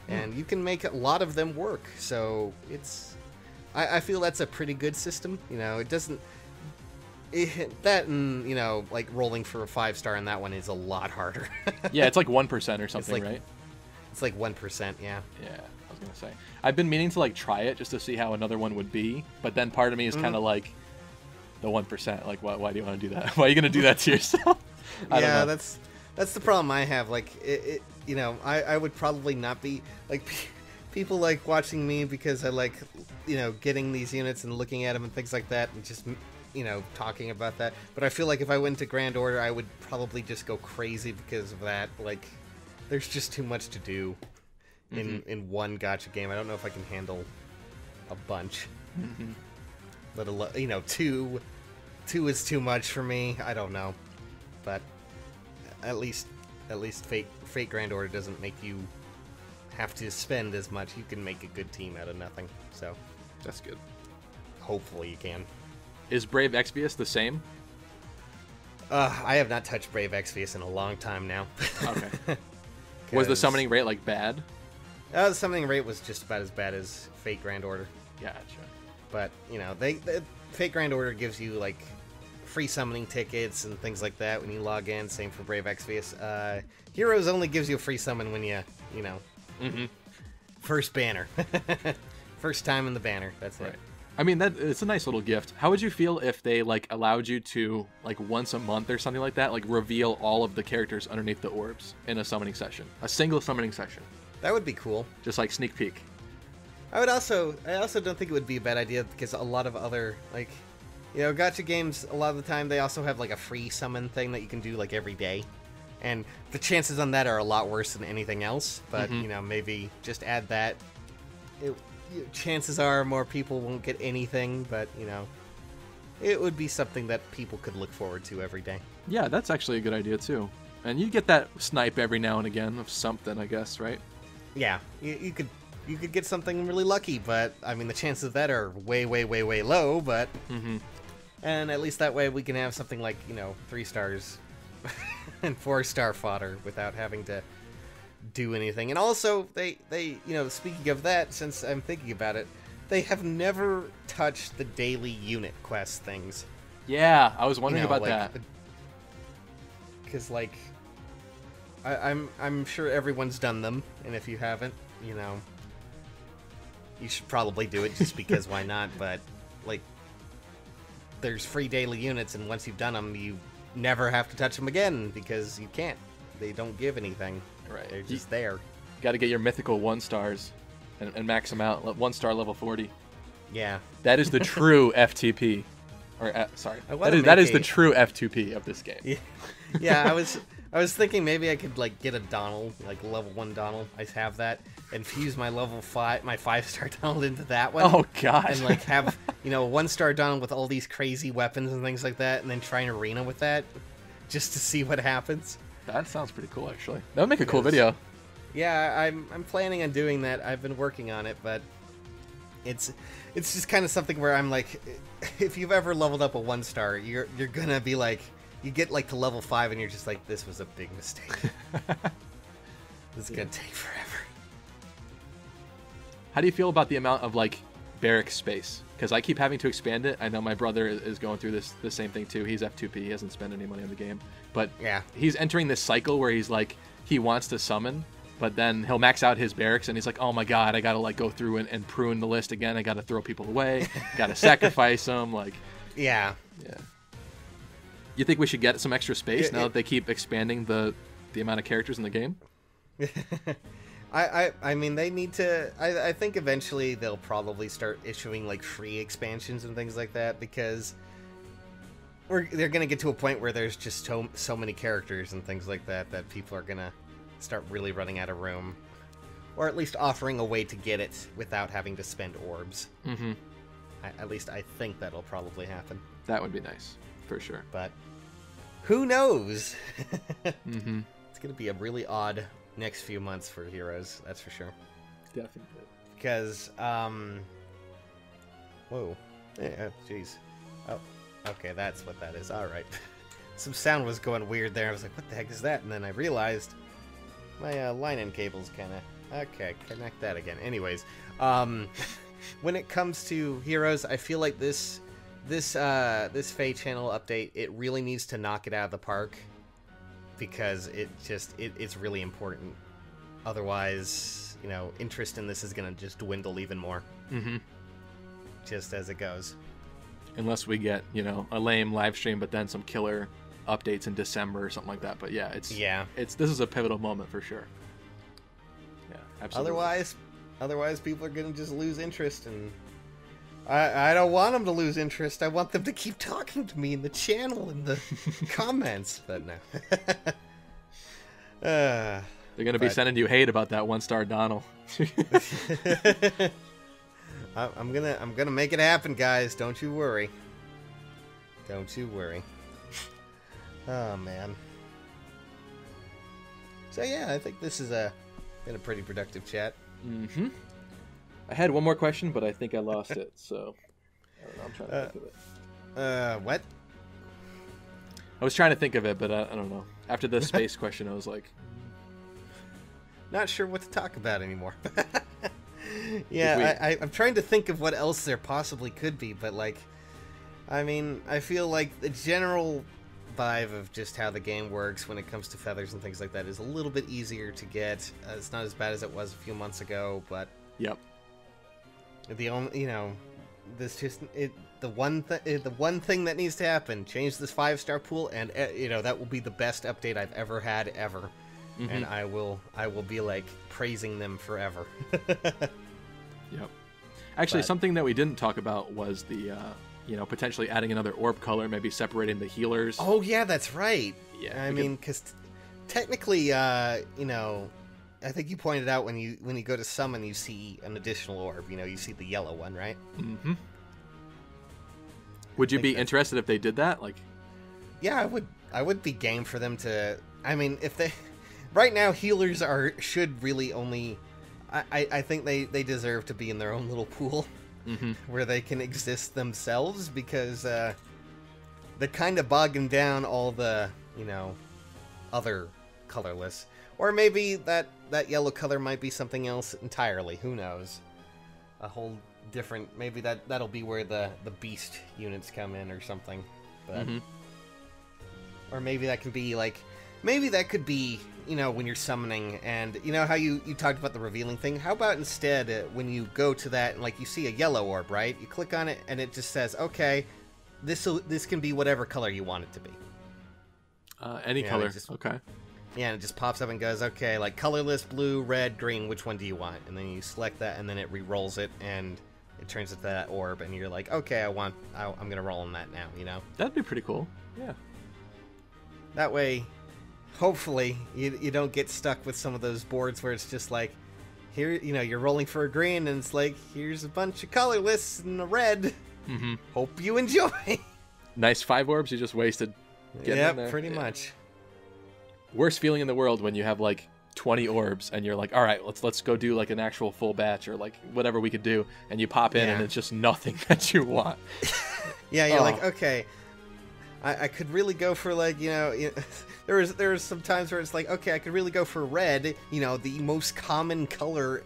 And you can make a lot of them work. So, it's... I feel that's a pretty good system. You know, it doesn't... that and, you know, like, rolling for a 5-star in that one is a lot harder. Yeah, it's like 1% or something, right? It's like 1%, yeah. Yeah, I was going to say. I've been meaning to, like, try it just to see how another one would be. But then part of me is kind of like, the 1%. Like, why do you want to do that? Why are you going to do that to yourself? Yeah, that's the problem I have. Like, you know, I would probably not be like people like watching me because I like, you know, getting these units and looking at them and things like that, and just, you know, talking about that. But I feel like if I went to Grand Order, I would probably just go crazy because of that. Like, there's just too much to do in one gacha game. I don't know if I can handle a bunch. Let alone, you know, two is too much for me. I don't know. But at least Fate Grand Order doesn't make you have to spend as much. You can make a good team out of nothing. So that's good. Hopefully you can. Is Brave Exvius the same? I have not touched Brave Exvius in a long time now. Okay. Was the summoning rate like bad? The summoning rate was just about as bad as Fate Grand Order. Gotcha. But you know, Fate Grand Order gives you like free summoning tickets and things like that when you log in. Same for Brave Exvius. Heroes only gives you a free summon when you know, first banner. First time in the banner. That's it. I mean, it's a nice little gift. How would you feel if they like allowed you to, like, once a month or something like that, like reveal all of the characters underneath the orbs in a summoning session, a single summoning session? That would be cool. Just like sneak peek. I also don't think it would be a bad idea because a lot of other, like, you know, gacha games, a lot of the time, they also have, like, a free summon thing that you can do, like, every day. And the chances on that are a lot worse than anything else. But, you know, maybe just add that. Chances are more people won't get anything, but, you know, it would be something that people could look forward to every day. Yeah, that's actually a good idea, too. And you get that snipe every now and again of something, I guess, right? Yeah, you could get something really lucky, but, I mean, the chances of that are way, way, way, way low, but... And at least that way we can have something like, you know, 3 stars and 4-star fodder without having to do anything. And also, they you know, speaking of that, since I'm thinking about it, they have never touched the daily unit quest things. Yeah, I was wondering about that. Because, like, I'm sure everyone's done them, and if you haven't, you know, you should probably do it just because why not, but, like, there's free daily units, and once you've done them, you never have to touch them again because you can't. They don't give anything. Right. They're just there. Got to get your mythical 1-stars and max them out. 1-star level 40. Yeah. That is the true FTP. Or sorry. That is the true F2P of this game. Yeah, I was thinking maybe I could like get a Donald, like level 1 Donald. I have that, and fuse my level 5, my 5-star Donald into that one. Oh god. And like have, you know, a 1-star Donald with all these crazy weapons and things like that, and then try an arena with that, just to see what happens. That sounds pretty cool, actually. That would make a cool video. Yeah, I'm planning on doing that. I've been working on it, but it's just kind of something where I'm like, if you've ever leveled up a 1-star, you're gonna be like, you get like to level 5 and you're just like, this was a big mistake. This is gonna take forever. How do you feel about the amount of like barrack space? Because I keep having to expand it. I know my brother is going through the same thing too. He's F2P. He hasn't spent any money on the game, but yeah, he's entering this cycle where he's like, he wants to summon, but then he'll max out his barracks and he's like, oh my god, I gotta like go through and prune the list again. I gotta throw people away. Gotta sacrifice them. Like, yeah. You think we should get some extra space now that they keep expanding the amount of characters in the game? I mean, they need to. I think eventually they'll probably start issuing like free expansions and things like that, because they're gonna get to a point where there's just so many characters and things like that that people are gonna start really running out of room, or at least offering a way to get it without having to spend orbs. Mm-hmm. At least I think that'll probably happen. That would be nice, for sure. But who knows? Mm-hmm. It's gonna be a really odd next few months for Heroes, that's for sure. Definitely. Because, whoa. Jeez. Oh, okay, that's what that is. Alright. Some sound was going weird there. I was like, what the heck is that? And then I realized my line-in cable's kind of... Okay, connect that again. Anyways, when it comes to Heroes, I feel like this Fae channel update, it really needs to knock it out of the park, because it's really important. Otherwise, you know, interest in this is going to just dwindle even more. Mm-hmm. Just as it goes. Unless we get, you know, a lame live stream, but then some killer updates in December or something like that. But yeah, this is a pivotal moment for sure. Yeah, absolutely. Otherwise people are going to just lose interest, and I don't want them to lose interest. I want them to keep talking to me in the channel, in the comments, but no. They're going to be sending you hate about that 1-star Donald. I'm gonna make it happen, guys. Don't you worry. Don't you worry. Oh man. So yeah, I think this is been a pretty productive chat. Mm-hmm. I had one more question, but I think I lost it, so I don't know, I'm trying to think of it. What? I was trying to think of it, but I don't know. After the space question, I was like... Not sure what to talk about anymore. Yeah, I'm trying to think of what else there possibly could be, but, like, I mean, I feel like the general vibe of just how the game works when it comes to feathers and things like that is a little bit easier to get. It's not as bad as it was a few months ago, but... Yep. The only, you know, the one thing that needs to happen, change this 5-star pool, and you know, that will be the best update I've ever had ever, and I will be like praising them forever. Yep. Actually, something that we didn't talk about was the you know, potentially adding another orb color, maybe separating the healers. Oh yeah, that's right. Yeah. I mean, because technically, you know, I think you pointed out when you go to summon, you see an additional orb. You know, you see the yellow one, right? Mm-hmm. Would you be interested if they did that? Like, yeah, I would be game for them to. I mean, if they right now healers should really only. I think they deserve to be in their own little pool, where they can exist themselves, because they're kind of bogging down all the, you know, other colorless. Or maybe that yellow color might be something else entirely. Who knows? A whole different... Maybe that'll be where the beast units come in or something. But or maybe that could be like... Maybe that could be, you know, when you're summoning, and you know how you talked about the revealing thing? How about instead, when you go to that, and like you see a yellow orb, right? You click on it and it just says, okay, this can be whatever color you want it to be. Any color. Okay. Yeah, and it just pops up and goes, okay, like colorless, blue, red, green, which one do you want? And then you select that, and then it re-rolls it, and it turns into that orb, and you're like, okay, I'm going to roll on that now, you know? That'd be pretty cool. Yeah. That way, hopefully, you don't get stuck with some of those boards where it's just like, here, you know, you're rolling for a green, and it's like, here's a bunch of colorless and a red. Hope you enjoy. Nice 5 orbs you just wasted. Yeah, pretty much. Worst feeling in the world when you have like 20 orbs and you're like, all right, let's go do like an actual full batch or like whatever we could do, and you pop in and it's just nothing that you want. Yeah, you're like, okay, I could really go for like, you know, there was some times where it's like, okay, I could really go for red, you know, the most common color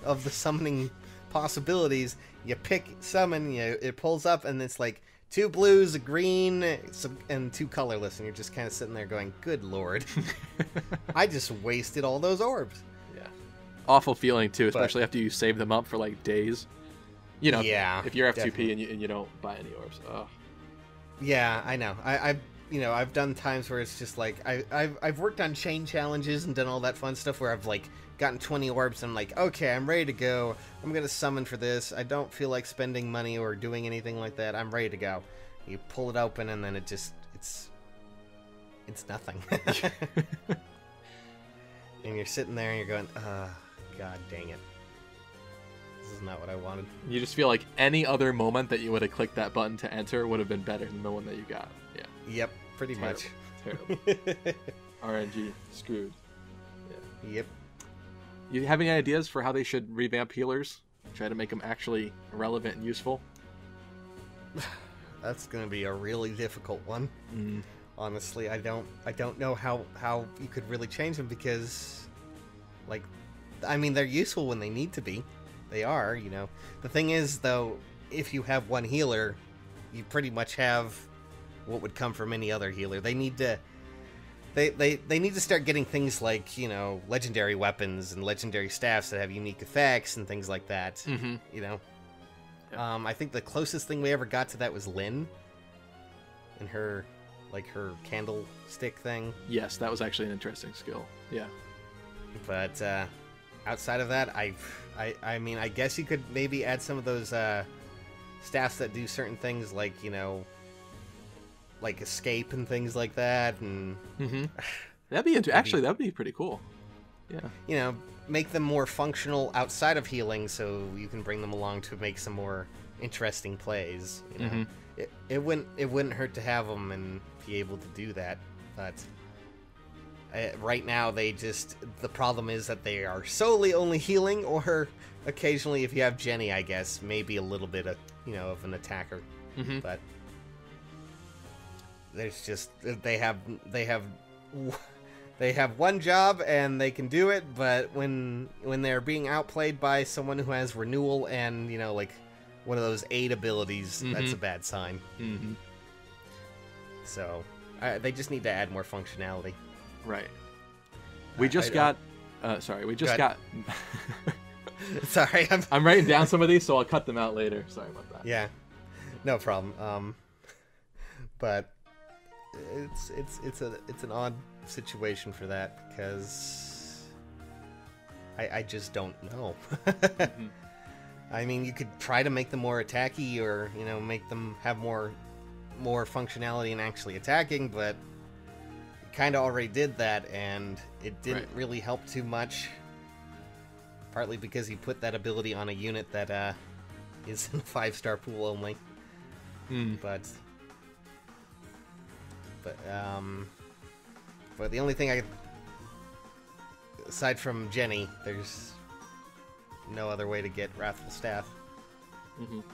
of the summoning possibilities. You pick summon, it pulls up, and it's like 2 blues, a green, and 2 colorless, and you're just kind of sitting there going, good lord. I just wasted all those orbs. Yeah. Awful feeling, too, especially after you save them up for, like, days. You know, yeah, if you're F2P and you don't buy any orbs. Ugh. Yeah, I know. I've done times where it's just like, I've worked on chain challenges and done all that fun stuff where I've, like, gotten 20 orbs and I'm like, okay, I'm ready to go. I'm going to summon for this. I don't feel like spending money or doing anything like that. I'm ready to go. You pull it open and then it's nothing. And you're sitting there and you're going, god dang it. This is not what I wanted. You just feel like any other moment that you would have clicked that button to enter would have been better than the one that you got. Yeah. Yep, pretty much. Terrible. RNG. Screwed. Yeah. Yep. You have any ideas for how they should revamp healers? Try to make them actually relevant and useful? That's going to be a really difficult one. Honestly, I don't know how you could really change them because, like, I mean, they're useful when they need to be. They are, you know. The thing is, though, if you have one healer, you pretty much have what would come from any other healer. They need to... They need to start getting things like, you know, legendary weapons and legendary staffs that have unique effects and things like that. You know? Yeah. I think the closest thing we ever got to that was Lynn. And her, like, her candlestick thing. Yes, that was actually an interesting skill. Yeah. But, outside of that, I mean, I guess you could maybe add some of those, staffs that do certain things like, you know, like escape and things like that, and that'd be pretty cool. Yeah, you know, make them more functional outside of healing, so you can bring them along to make some more interesting plays. You know, it wouldn't hurt to have them and be able to do that. But right now, the problem is that they are solely only healing, or occasionally, if you have Jenny, I guess maybe a little bit of of an attacker, but. There's just they have one job and they can do it, but when they're being outplayed by someone who has renewal and like one of those aid abilities, that's a bad sign. So they just need to add more functionality. Right. We just got. Sorry, we just got. Sorry, I'm writing down some of these, so I'll cut them out later. Sorry about that. Yeah, no problem. But. It's an odd situation for that because I just don't know. I mean, you could try to make them more attacky, or make them have more functionality in actually attacking, but you kind of already did that, and it didn't really help too much. Partly because he put that ability on a unit that is in a 5-star pool only, but the only thing aside from Jenny, there's no other way to get Wrathful Staff, and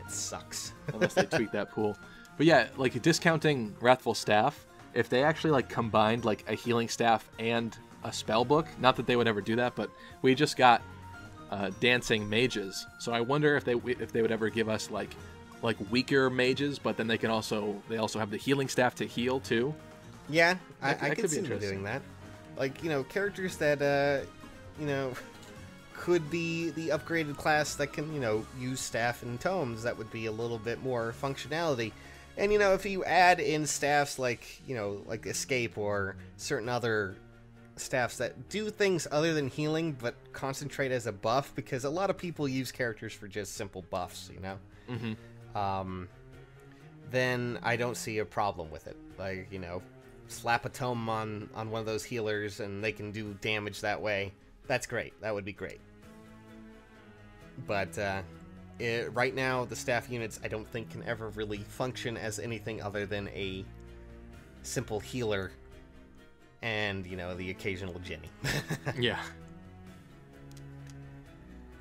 it sucks unless they tweak that pool. But yeah, like discounting Wrathful Staff, if they actually like combined like a healing staff and a spell book, not that they would ever do that, but we just got dancing mages, so I wonder if they would ever give us like weaker mages, but then they also have the healing staff to heal too. Yeah, I could see them doing that. Like, characters that could be the upgraded class that can, use staff and tomes, that would be a little bit more functionality. And if you add in staffs like, like escape or certain other staffs that do things other than healing but concentrate as a buff, because a lot of people use characters for just simple buffs, then I don't see a problem with it. Like, slap a tome on one of those healers and they can do damage that way. That's great. That would be great. But right now, the staff units I don't think can ever really function as anything other than a simple healer and, the occasional Jenny. Yeah.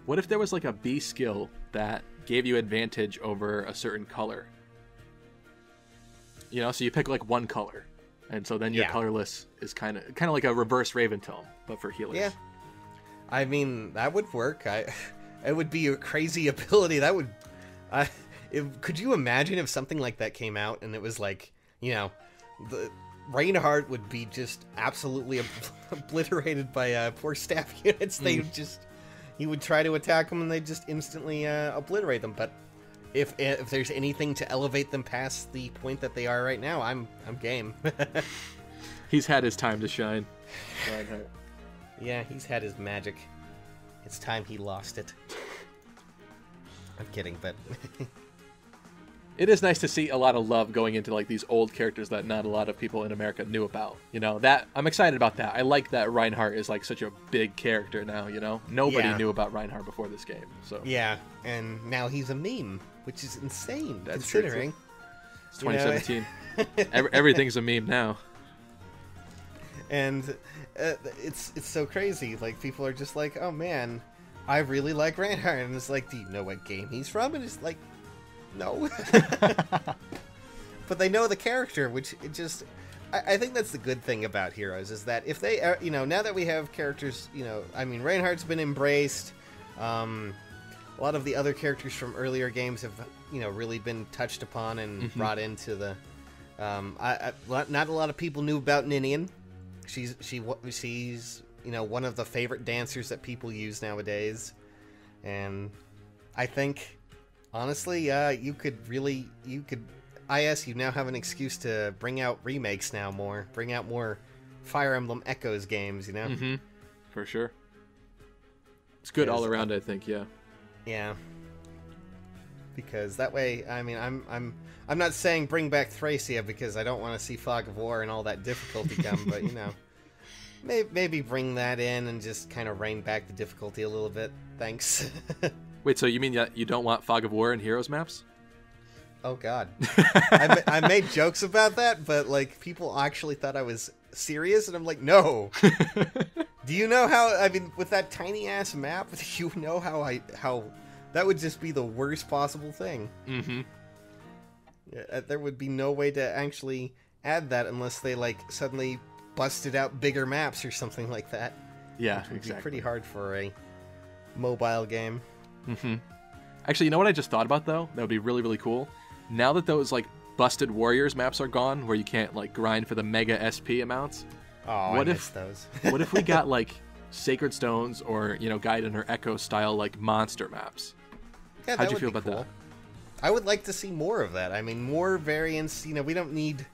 What if there was like a B skill that gave you advantage over a certain color? So you pick like one color, and so then your colorless is kind of like a reverse Raven Tome, but for healers. Yeah, I mean that would work. It would be a crazy ability. That would, Could you imagine if something like that came out and it was like, you know, the Reinhardt would be just absolutely obliterated by poor staff units. They would just, he would try to attack them and they'd just instantly obliterate them. But if there's anything to elevate them past the point that they are right now, I'm game. He's had his time to shine. Reinhardt. Yeah, he's had his magic. It's time he lost it. I'm kidding, but it is nice to see a lot of love going into like these old characters that not a lot of people in America knew about. You know, that I'm excited about that. I like that Reinhardt is like such a big character now, you know? Nobody knew about Reinhardt before this game. So yeah, and now he's a meme, which is insane. That's considering. It's 2017. Everything's a meme now. And it's so crazy. Like, people are just like, oh man, I really like Reinhardt. And it's like, do you know what game he's from? And it's like, no. But they know the character, which it just... I think that's the good thing about Heroes, is that if they... you know, now that we have characters, you know... I mean, Reinhardt's been embraced. A lot of the other characters from earlier games have, you know, really been touched upon and brought into the... not a lot of people knew about Ninian. She's you know, one of the favorite dancers that people use nowadays, and I think honestly, you could IS, you now have an excuse to bring out remakes now, bring out more Fire Emblem Echoes games, you know. For sure, it's good all around. I think, yeah, because that way, I mean, I'm not saying bring back Thracia, because I don't want to see Fog of War and all that difficulty come, but, you know, maybe bring that in and just kind of rein back the difficulty a little bit. Thanks. Wait, so you mean you don't want Fog of War in Heroes maps? Oh, God. I made jokes about that, but, like, people actually thought I was serious, and I'm like, no. Do you know how, I mean, with that tiny-ass map, do you know how that would just be the worst possible thing? Yeah, there would be no way to actually add that unless they, like, suddenly busted out bigger maps or something like that. Yeah, which would exactly. be pretty hard for a mobile game. Actually, you know what I just thought about, though? That would be really, really cool. Now that those, like, busted Warriors maps are gone, where you can't, like, grind for the mega SP amounts. Oh, I miss those. What if we got, like, Sacred Stones or, you know, Gaiden or Echo style, like, monster maps? Yeah, how'd you feel about that? I would like to see more of that. I mean, more variants. You know, we don't need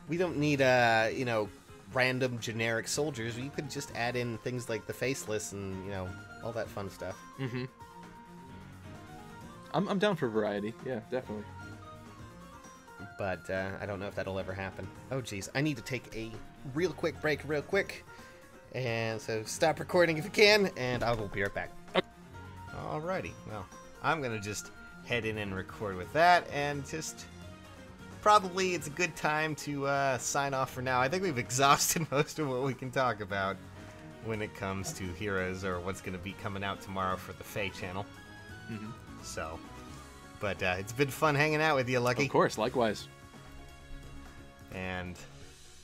you know, random generic soldiers. You could just add in things like the Faceless and, you know, all that fun stuff. I'm down for variety. Yeah, definitely. But I don't know if that'll ever happen. Oh, geez. I need to take a real quick break, and so stop recording if you can, and I will be right back. Okay. Alrighty. Well, I'm going to just head in and record with that, and just probably it's a good time to sign off for now. I think we've exhausted most of what we can talk about when it comes to Heroes, or what's going to be coming out tomorrow for the Faye channel. So, but it's been fun hanging out with you, Lucky. Of course, likewise. And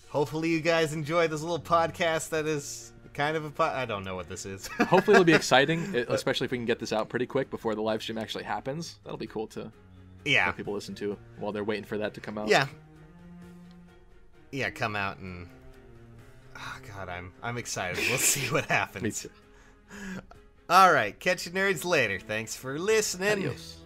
hopefully you guys enjoy this little podcast that is kind of I don't know what this is. Hopefully it'll be exciting, especially if we can get this out pretty quick before the live stream actually happens. That'll be cool to let people listen to while they're waiting for that to come out. Yeah, come out and... Oh, God, I'm excited. We'll see what happens. Me too. All right, catch you nerds later. Thanks for listening. Adios.